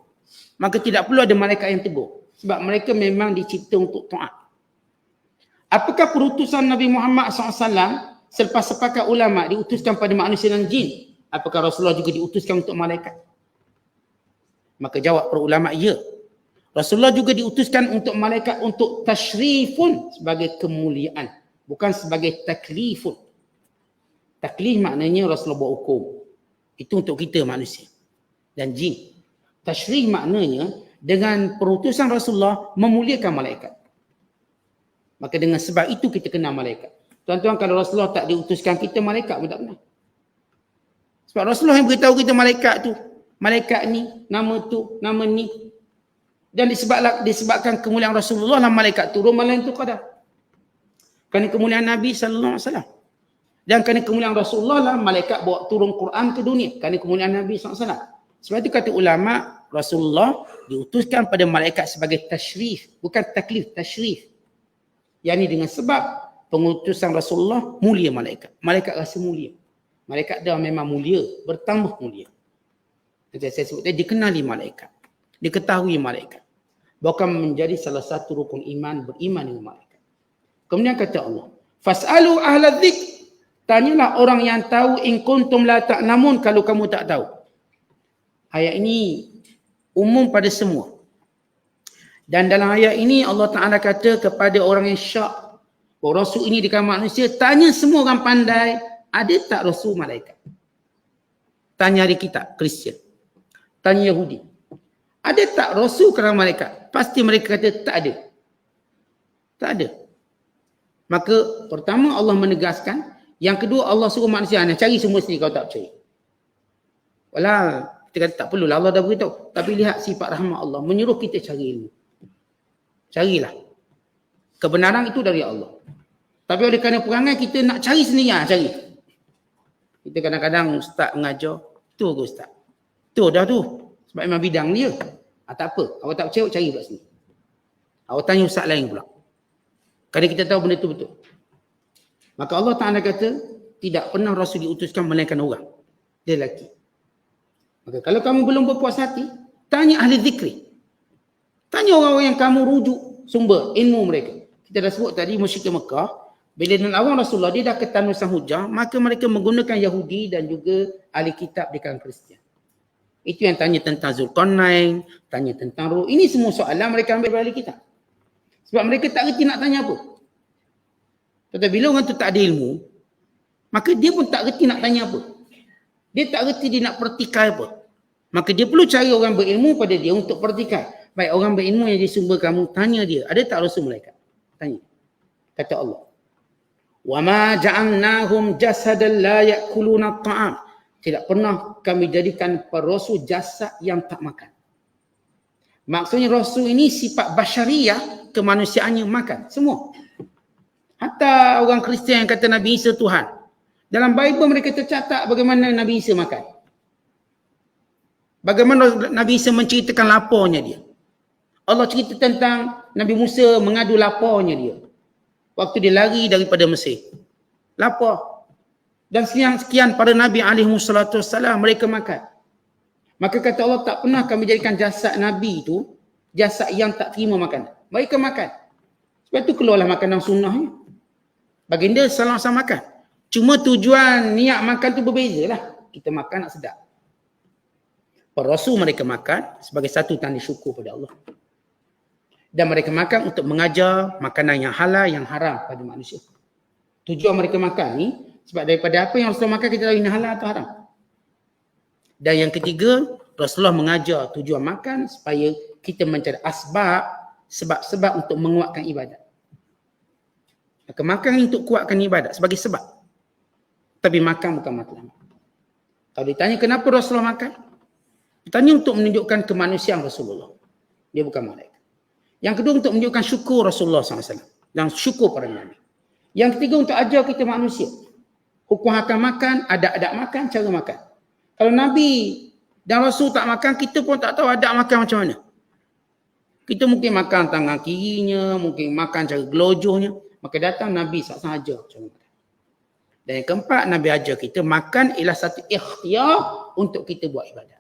Maka tidak perlu ada malaikat yang tegur. Sebab mereka memang dicipta untuk taat. Apakah perutusan Nabi Muhammad SAW selepas sepakat ulama diutuskan pada manusia dan jin? Apakah Rasulullah juga diutuskan untuk malaikat? Maka jawab para ulama, ya. Rasulullah juga diutuskan untuk malaikat untuk tashrifun, sebagai kemuliaan. Bukan sebagai taklifun. Taklif maknanya Rasulullah buat hukum. Itu untuk kita manusia dan jin. Tashrif maknanya dengan perutusan Rasulullah memuliakan malaikat. Maka dengan sebab itu kita kenal malaikat. Tuan-tuan, kalau Rasulullah tak diutuskan kita, malaikat pun tak kenal. Sebab Rasulullah yang beritahu kita malaikat tu. Malaikat ni, nama tu, nama ni. Dan disebabkan kemuliaan Rasulullah lah malaikat turun malam tu qadar. Kerana kemuliaan Nabi SAW. Dan kerana kemuliaan Rasulullah lah malaikat bawa turun Quran ke dunia. Kerana kemuliaan Nabi SAW. Sebab itu kata ulama, Rasulullah diutuskan pada malaikat sebagai tashrif. Bukan taklif, tashrif. Yang ini dengan sebab pengutusan Rasulullah mulia malaikat. Malaikat rasa mulia. Malaikat dah memang mulia, bertambah mulia. Jadi saya sebut tadi, dikenali malaikat. Diketahui malaikat. Bahkan menjadi salah satu rukun iman, beriman dengan malaikat. Kemudian kata Allah, fas'alu ahla dzikr. Tanyalah orang yang tahu in kuntum la ta'lamun, kalau kamu tak tahu. Ayat ini umum pada semua. Dan dalam ayat ini Allah Ta'ala kata kepada orang yang syak, Rasul ini di kalangan manusia, tanya semua orang pandai, ada tak Rasul malaikat? Tanya ahli kitab, Kristian. Tanya Yahudi. Ada tak Rasul kalangan malaikat? Pasti mereka kata tak ada. Tak ada. Maka pertama Allah menegaskan. Yang kedua Allah suruh manusia, cari semua sendiri kalau tak percaya. Walau kita kata tak perlulah, Allah dah beritahu. Tapi lihat sifat rahmat Allah, menyuruh kita cari ilmu. Carilah. Kebenaran itu dari Allah. Tapi oleh kerana perangai kita nak cari sendiri, cari. Kita kadang-kadang ustaz mengajar, tu ke ustaz? Tu dah tu. Sebab memang bidang dia. Tak apa. Awak tak percaya, cari pula sendiri. Awak tanya ustaz lain pula. Kerana kita tahu benda tu betul. Maka Allah Ta'ala kata, tidak pernah Rasul diutuskan melainkan orang. Dia lelaki. Maka kalau kamu belum berpuas hati, tanya ahli zikri. Tanya orang-orang yang kamu rujuk sumber ilmu mereka. Kita dah sebut tadi musyrik Mekah, bila lawan Rasulullah, dia dah ketanusan hujah, maka mereka menggunakan Yahudi dan juga ahli kitab di kalangan Kristian. Itu yang tanya tentang Zulkarnain, tanya tentang Ruh. Ini semua soalan mereka ambil dari ahli kitab. Sebab mereka tak reti nak tanya apa. Tetapi bila orang tu tak ada ilmu, maka dia pun tak reti nak tanya apa. Dia tak reti dia nak pertikai apa. Maka dia perlu cari orang berilmu pada dia untuk pertikai. Baik orang berilmu yang di sumber kamu, tanya dia, ada tak Rasul malaikat? Tanya. Kata Allah, wa ma ja'alnahum jasadan la ya'kuluna ta'am. Tidak pernah kami jadikan para rasul jasad yang tak makan. Maksudnya rasul ini sifat basyariah, kemanusiaannya makan semua. Hatta orang Kristian yang kata Nabi Isa Tuhan, dalam Bible mereka tercatat bagaimana Nabi Isa makan. Bagaimana Nabi Isa menceritakan laparnya dia. Allah cerita tentang Nabi Musa mengadu laparnya dia. Waktu dia lari daripada Mesir. Lapar. Dan sekian para Nabi SAW mereka makan. Maka kata Allah, tak pernah kami jadikan jasad Nabi itu jasad yang tak terima makanan. Mereka makan. Sebab itu keluarlah makanan sunnahnya. Baginda sama-sama makan. Cuma tujuan niat makan tu berbeza lah. Kita makan nak sedap. Para Rasul mereka makan sebagai satu tanda syukur pada Allah. Dan mereka makan untuk mengajar makanan yang halal, yang haram pada manusia. Tujuan mereka makan ni, sebab daripada apa yang Rasulullah makan kita tahu ini halal atau haram. Dan yang ketiga, Rasulullah mengajar tujuan makan supaya kita mencari asbab, sebab-sebab untuk menguatkan ibadat. Maka makan untuk kuatkan ibadat sebagai sebab. Tapi makan bukan matlamat. Kalau ditanya kenapa Rasulullah makan? Ditanya untuk menunjukkan kemanusiaan Rasulullah. Dia bukan malaikat. Yang kedua untuk menunjukkan syukur Rasulullah SAW. Dan syukur pada Nabi. Yang ketiga untuk ajar kita manusia. Hukum akan makan, adab-adab makan, cara makan. Kalau Nabi dan Rasul tak makan, kita pun tak tahu adab makan macam mana. Kita mungkin makan tangan kirinya, mungkin makan cara gelojohnya. Maka datang Nabi SAW ajar macam mana. Dan yang keempat, Nabi ajar kita makan ialah satu ikhtiar untuk kita buat ibadat.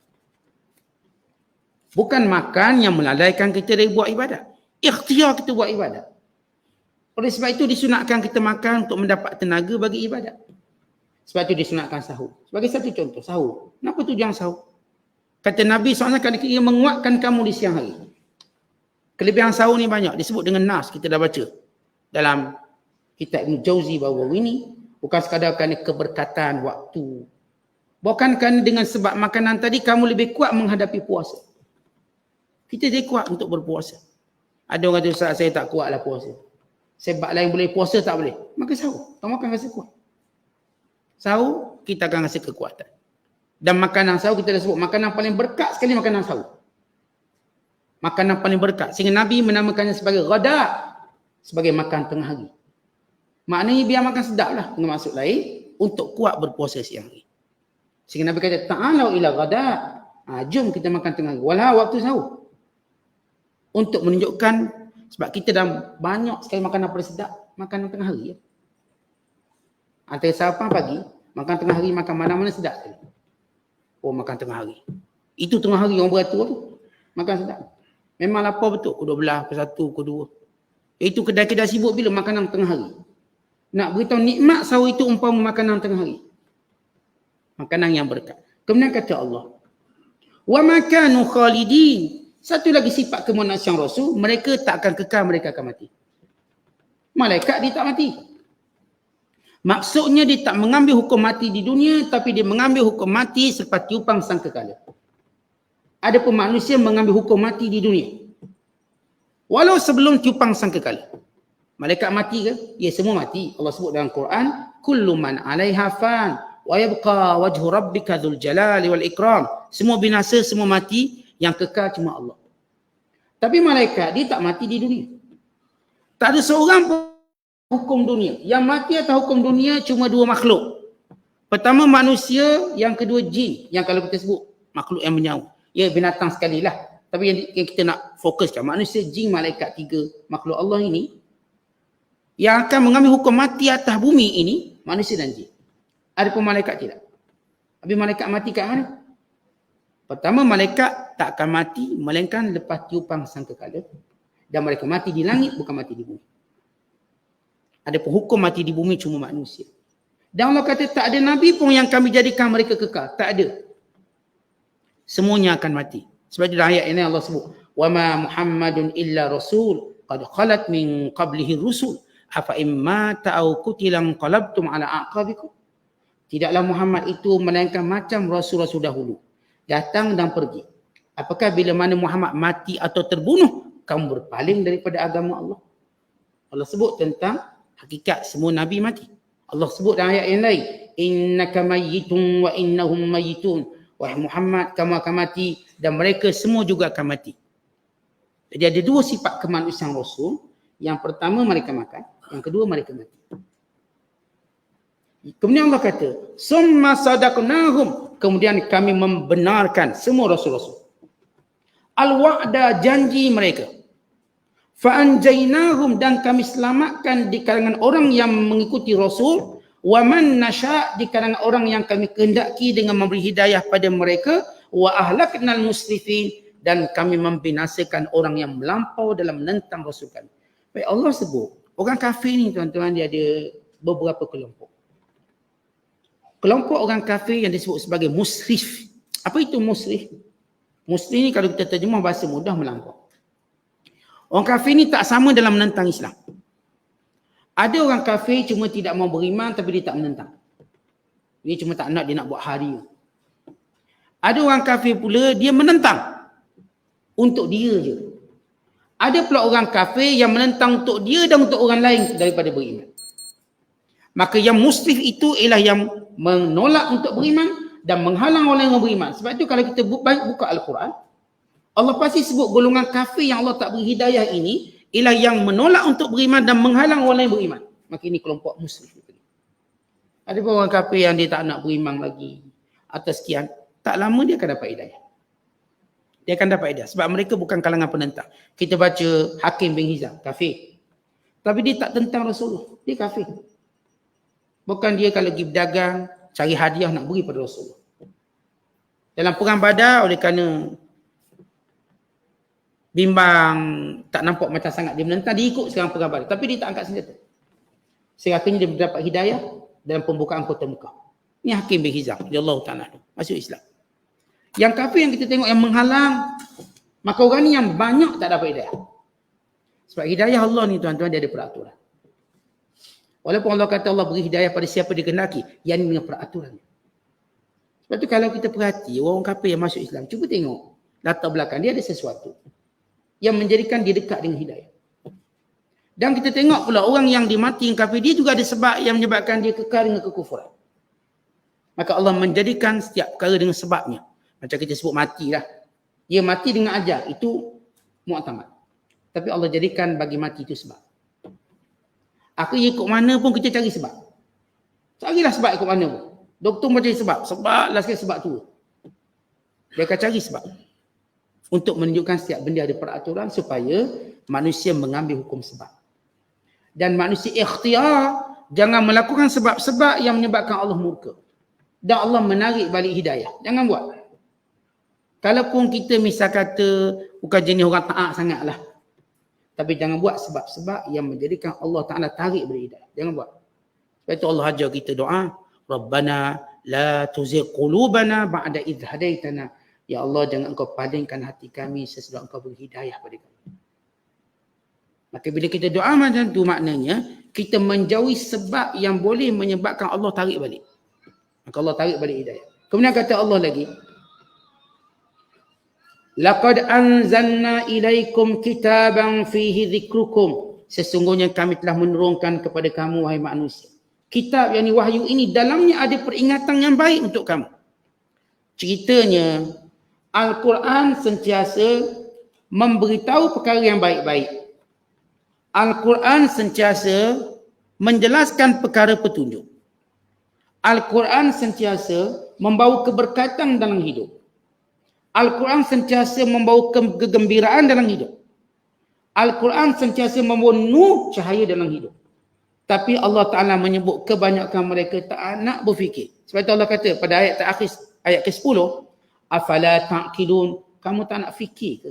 Bukan makan yang melalaikan kita dari buat ibadat. Ikhtiar kita buat ibadat. Oleh sebab itu disunatkan kita makan untuk mendapat tenaga bagi ibadat. Sebab itu disunatkan sahur. Sebagai satu contoh, sahur. Kenapa tujuan sahur? Kata Nabi SAW kali ia menguatkan kamu di siang hari. Kelebihan sahur ni banyak. Disebut dengan nas, kita dah baca. Dalam kitab Ibn Jauzi baru-baru ini. Bukan sekadar kerana keberkatan waktu. Bukan kerana dengan sebab makanan tadi kamu lebih kuat menghadapi puasa. Kita jadi kuat untuk berpuasa. Ada orang kata, Ustaz saya tak kuatlah puasa. Sebab lain boleh puasa tak boleh. Maka sahur. Kamu akan rasa kuat. Sahur, kita akan rasa kekuatan. Dan makanan sahur kita dah sebut. Makanan paling berkat sekali makanan sahur. Makanan paling berkat. Sehingga Nabi menamakannya sebagai ghada. Sebagai makan tengah hari. Maknanya biar makan sedap lah. Dengan maksud lain, untuk kuat berpuasa siang hari. Sehingga Nabi kata, ta'alau ila ghada. Jom kita makan tengah hari. Walau waktu sahur. Untuk menunjukkan, sebab kita dah banyak sekali makanan paling sedap. Makanan tengah hari. Ya. Antara sarapan pagi, makan tengah hari, makan mana-mana sedap sekali. Oh, makan tengah hari. Itu tengah hari orang beratur tu. Makan sedap. Memang lapar betul. Pukul 12, pukul 1, pukul 2. Itu kedai-kedai sibuk bila makanan tengah hari. Nak beritahu nikmat sahur itu umpama makanan tengah hari. Makanan yang berkat. Kemudian kata Allah. Wa makanu khalidin. Satu lagi sifat kemanusiaan Rasul. Mereka tak akan kekal, mereka akan mati. Malaikat dia tak mati. Maksudnya dia tak mengambil hukum mati di dunia. Tapi dia mengambil hukum mati selepas tiupang sangkakala. Ada pun manusia mengambil hukum mati di dunia. Walau sebelum tiupang sangkakala. Malaikat mati ke? Ya, semua mati. Allah sebut dalam Quran, kullu man 'alaiha fan wa yabqa wajhu rabbika dzul jalali wal ikram. Semua binasa, semua mati, yang kekal cuma Allah. Tapi malaikat dia tak mati di dunia. Tak ada seorang pun hukum dunia. Yang mati atas hukum dunia cuma dua makhluk. Pertama manusia, yang kedua jin. Yang kalau kita sebut makhluk yang menyawa. Ya, binatang sekali lah. Tapi yang kita nak fokuskan, manusia, jin, malaikat, tiga makhluk Allah ini yang akan mengambil hukum mati atas bumi ini, manusia dan jin. Ada pun malaikat tidak. Habis malaikat mati kat mana? Pertama, malaikat tak akan mati melainkan lepas tiupang sangkakala. Dan mereka mati di langit, bukan mati di bumi. Ada pun hukum mati di bumi cuma manusia. Dan Allah kata tak ada Nabi pun yang kami jadikan mereka kekal. Tak ada. Semuanya akan mati. Sebab di ayat ini Allah sebut, وَمَا مُحَمَّدٌ إِلَّا رَسُولٌ قَدْ خَلَتْ مِنْ قَبْلِهِ الرُّسُلُ afa imma ta'au kutilan qalabtum ala aqabikum. Tidaklah Muhammad itu melainkan macam rasul-rasul dahulu, datang dan pergi. Apakah bila mana Muhammad mati atau terbunuh, kamu berpaling daripada agama Allah? Allah sebut tentang hakikat semua nabi mati. Allah sebut dalam ayat yang lain, innaka mayyitun wa innahum mayyitun. Wahai Muhammad, kamu akan mati dan mereka semua juga akan mati. Jadi ada dua sifat kemanusiaan Rasul. Yang pertama mereka makan, yang kedua mereka mati. Kemudian Allah kata, summa sadaqnahum, kemudian kami membenarkan semua rasul-rasul. Al-wa'da, janji mereka. Fa'anjainahum, dan kami selamatkan di kalangan orang yang mengikuti rasul. Wa man nasya', di kalangan orang yang kami kehendaki dengan memberi hidayah pada mereka. Wa ahlaknal musrifin, dan kami membinasakan orang yang melampau dalam menentang rasul kami. Baik, Allah sebut, orang kafir ni tuan-tuan dia ada beberapa kelompok. Kelompok orang kafir yang disebut sebagai musrif. Apa itu musrif? Musrif ni kalau kita terjemah bahasa mudah, melampau. Orang kafir ni tak sama dalam menentang Islam. Ada orang kafir cuma tidak mau beriman tapi dia tak menentang. Dia cuma tak nak, dia nak buat hari. Ada orang kafir pula dia menentang untuk dia je. Ada pula orang kafir yang menentang untuk dia dan untuk orang lain daripada beriman. Maka yang musrif itu ialah yang menolak untuk beriman dan menghalang orang yang beriman. Sebab itu kalau kita buka Al-Quran, Allah pasti sebut golongan kafir yang Allah tak beri hidayah ini ialah yang menolak untuk beriman dan menghalang orang yang beriman. Maka ini kelompok musrif. Ada orang kafir yang dia tak nak beriman lagi atas sekian, tak lama dia akan dapat hidayah. Dia akan dapat hidayah sebab mereka bukan kalangan penentang. Kita baca Hakim bin Hizam, kafir. Tapi dia tak tentang Rasulullah, dia kafir. Bukan dia kalau pergi berdagang, cari hadiah nak beri pada Rasulullah. Dalam perang Badar, oleh kerana bimbang, tak nampak macam sangat dia menentang, dia ikut sekarang perang Badar. Tapi dia tak angkat senjata. Sehingga dia mendapat hidayah dalam pembukaan kota Mekah. Ini Hakim bin Hizam, Allah Ta'ala masuk Islam. Yang kafir yang kita tengok yang menghalang, maka orang ni yang banyak tak dapat hidayah. Sebab hidayah Allah ni tuan-tuan, dia ada peraturan. Walaupun Allah kata Allah beri hidayah pada siapa dia kehendaki, yang ini dengan peraturan. Sebab tu kalau kita perhati orang kafir yang masuk Islam, cuba tengok latar belakang dia ada sesuatu yang menjadikan dia dekat dengan hidayah. Dan kita tengok pula orang yang dimati yang kafir, dia juga ada sebab yang menyebabkan dia kekal dengan kekufuran. Maka Allah menjadikan setiap perkara dengan sebabnya. Macam kita sebut mati lah. Dia mati dengan ajal, itu mu'tamad. Tapi Allah jadikan bagi mati itu sebab. Aku ikut mana pun kita cari sebab. Carilah sebab ikut mana pun. Doktor macam sebab. Sebab lah sekali sebab tu. Dia akan cari sebab. Untuk menunjukkan setiap benda ada peraturan supaya manusia mengambil hukum sebab. Dan manusia ikhtiar jangan melakukan sebab-sebab yang menyebabkan Allah murka. Dan Allah menarik balik hidayah. Jangan buat. Kalaupun kita misal kata bukan jenis orang taat sangatlah. Tapi jangan buat sebab-sebab yang menjadikan Allah Ta'ala tarik balik hidayah. Jangan buat. Sebab itu Allah ajar kita doa. Rabbana la tuzigh qulubana ba'da idh hadaitana. Ya Allah, jangan engkau palingkan hati kami sesudah engkau beri hidayah pada kami. Maka bila kita doa macam tu maknanya kita menjauhi sebab yang boleh menyebabkan Allah tarik balik. Maka Allah tarik balik hidayah. Kemudian kata Allah lagi, laqad anzalna ilaikum kitaban fihi dzikrukum. Sesungguhnya kami telah menurunkan kepada kamu wahai manusia. Kitab yang wahyu ini dalamnya ada peringatan yang baik untuk kamu. Ceritanya Al-Quran sentiasa memberitahu perkara yang baik-baik. Al-Quran sentiasa menjelaskan perkara petunjuk. Al-Quran sentiasa membawa keberkatan dalam hidup. Al-Quran sentiasa membawa kegembiraan dalam hidup. Al-Quran sentiasa membawa nur cahaya dalam hidup. Tapi Allah Ta'ala menyebut kebanyakan mereka tak nak berfikir. Sebab itu Allah kata pada ayat terakhir, ayat ke-10, afala ta'qilun, kamu tak nak fikir ke?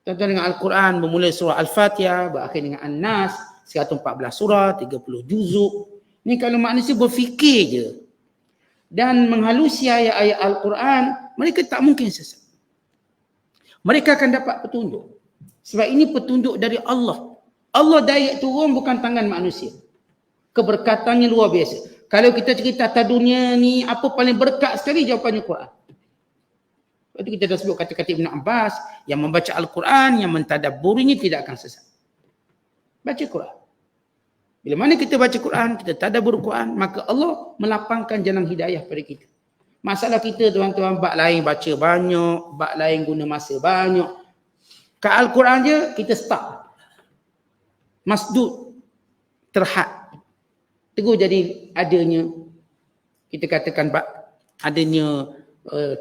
Tuan-tuan, dengan Al-Quran bermula surah Al-Fatihah, berakhir dengan An-Nas, 114 surah, 30 juzuk. Ni kalau manusia berfikir je dan menghalusi ayat-ayat Al-Quran, mereka tak mungkin sesat. Mereka akan dapat petunjuk. Sebab ini petunjuk dari Allah. Allah direct turun, bukan tangan manusia. Keberkatannya luar biasa. Kalau kita cerita atas dunia ni, apa paling berkat sekali, jawapannya Quran. Lepas tu kita dah sebut kata-kata Ibn Abbas, yang membaca Al-Quran, yang mentadabburinya tidak akan sesat. Baca Quran. Bila mana kita baca Quran, kita tadabbur Quran, maka Allah melapangkan jalan hidayah pada kita. Masalah kita tuan-tuan, bab lain baca banyak, bab lain guna masa banyak. Kat Al-Quran je, kita start. Masdud, terhad. Tegur jadi adanya, kita katakan adanya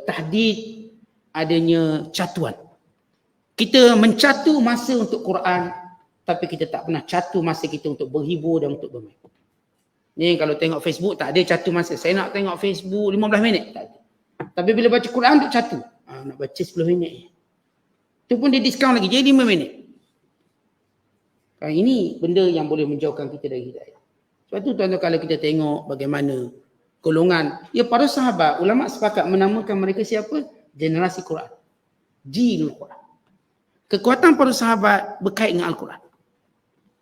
tahdid, adanya catuan. Kita mencatu masa untuk Quran, tapi kita tak pernah catu masa kita untuk berhibur dan untuk bermain. Ni kalau tengok Facebook tak ada catu masa. Saya nak tengok Facebook 15 minit. Tak ada. Tapi bila baca Quran tu catu. Nak baca 10 minit. Tu pun dia diskaun lagi. Jadi 5 minit. Ini benda yang boleh menjauhkan kita dari hidayah. Sebab tu tuan-tuan, kalau kita tengok bagaimana golongan, ya para sahabat, ulama sepakat menamakan mereka siapa? Generasi Quran. Jilul Quran. Kekuatan para sahabat berkait dengan Al-Quran.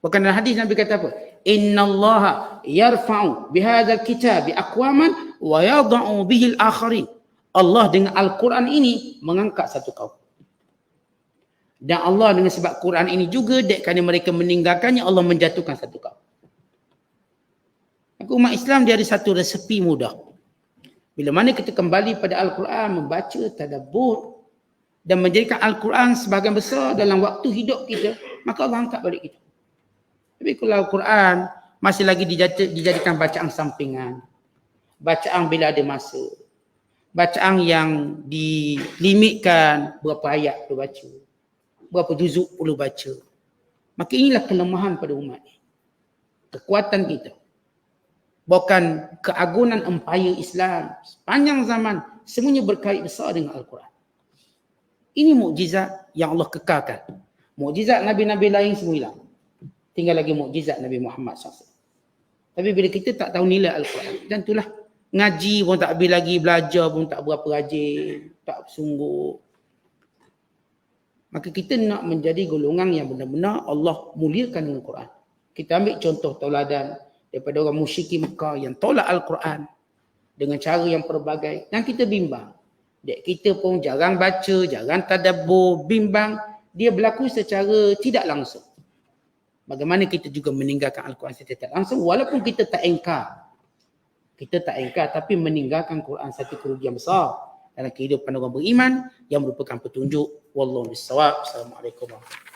Bahkan dalam hadis Nabi kata apa? Innallaha yarfa'u bihadzal kitabi aqwaman wa yadh'u bihi al-akharin. Allah dengan Al-Quran ini mengangkat satu kaum. Dan Allah dengan sebab Quran ini juga, kerana mereka meninggalkannya, Allah menjatuhkan satu kaum. Maka umat Islam dia ada satu resepi mudah. Bila mana kita kembali pada Al-Quran, membaca, tadabbur dan menjadikan Al-Quran sebahagian besar dalam waktu hidup kita, maka Allah angkat balik kita. Tapi kalau Al-Quran masih lagi dijadikan bacaan sampingan, bacaan bila ada masa, bacaan yang dilimitkan berapa ayat perlu baca, berapa juzuk perlu baca, maka inilah kelemahan pada umat ini. Kekuatan kita, bukan keagungan empayar Islam sepanjang zaman, semuanya berkait besar dengan Al-Quran. Ini mukjizat yang Allah kekalkan. Mukjizat Nabi-Nabi lain semua hilang. Tinggal lagi mukjizat Nabi Muhammad SAW. Tapi bila kita tak tahu nilai Al-Quran, dan itulah ngaji pun tak habis lagi, belajar pun tak berapa rajin, tak sungguh. Maka kita nak menjadi golongan yang benar-benar Allah muliakan dengan Quran. Kita ambil contoh tauladan daripada orang musyrikin Mekah yang tolak Al-Quran dengan cara yang pelbagai, dan kita bimbang. Dek kita pun jarang baca, jarang tadabbur, bimbang, dia berlaku secara tidak langsung. Bagaimana kita juga meninggalkan Al-Quran secara tidak langsung, walaupun kita tak engkar. Kita tak engkar, tapi meninggalkan Quran satu kerugian besar dalam kehidupan orang beriman yang merupakan petunjuk. Wallahu bissawab. Assalamualaikum warahmatullahi wabarakatuh.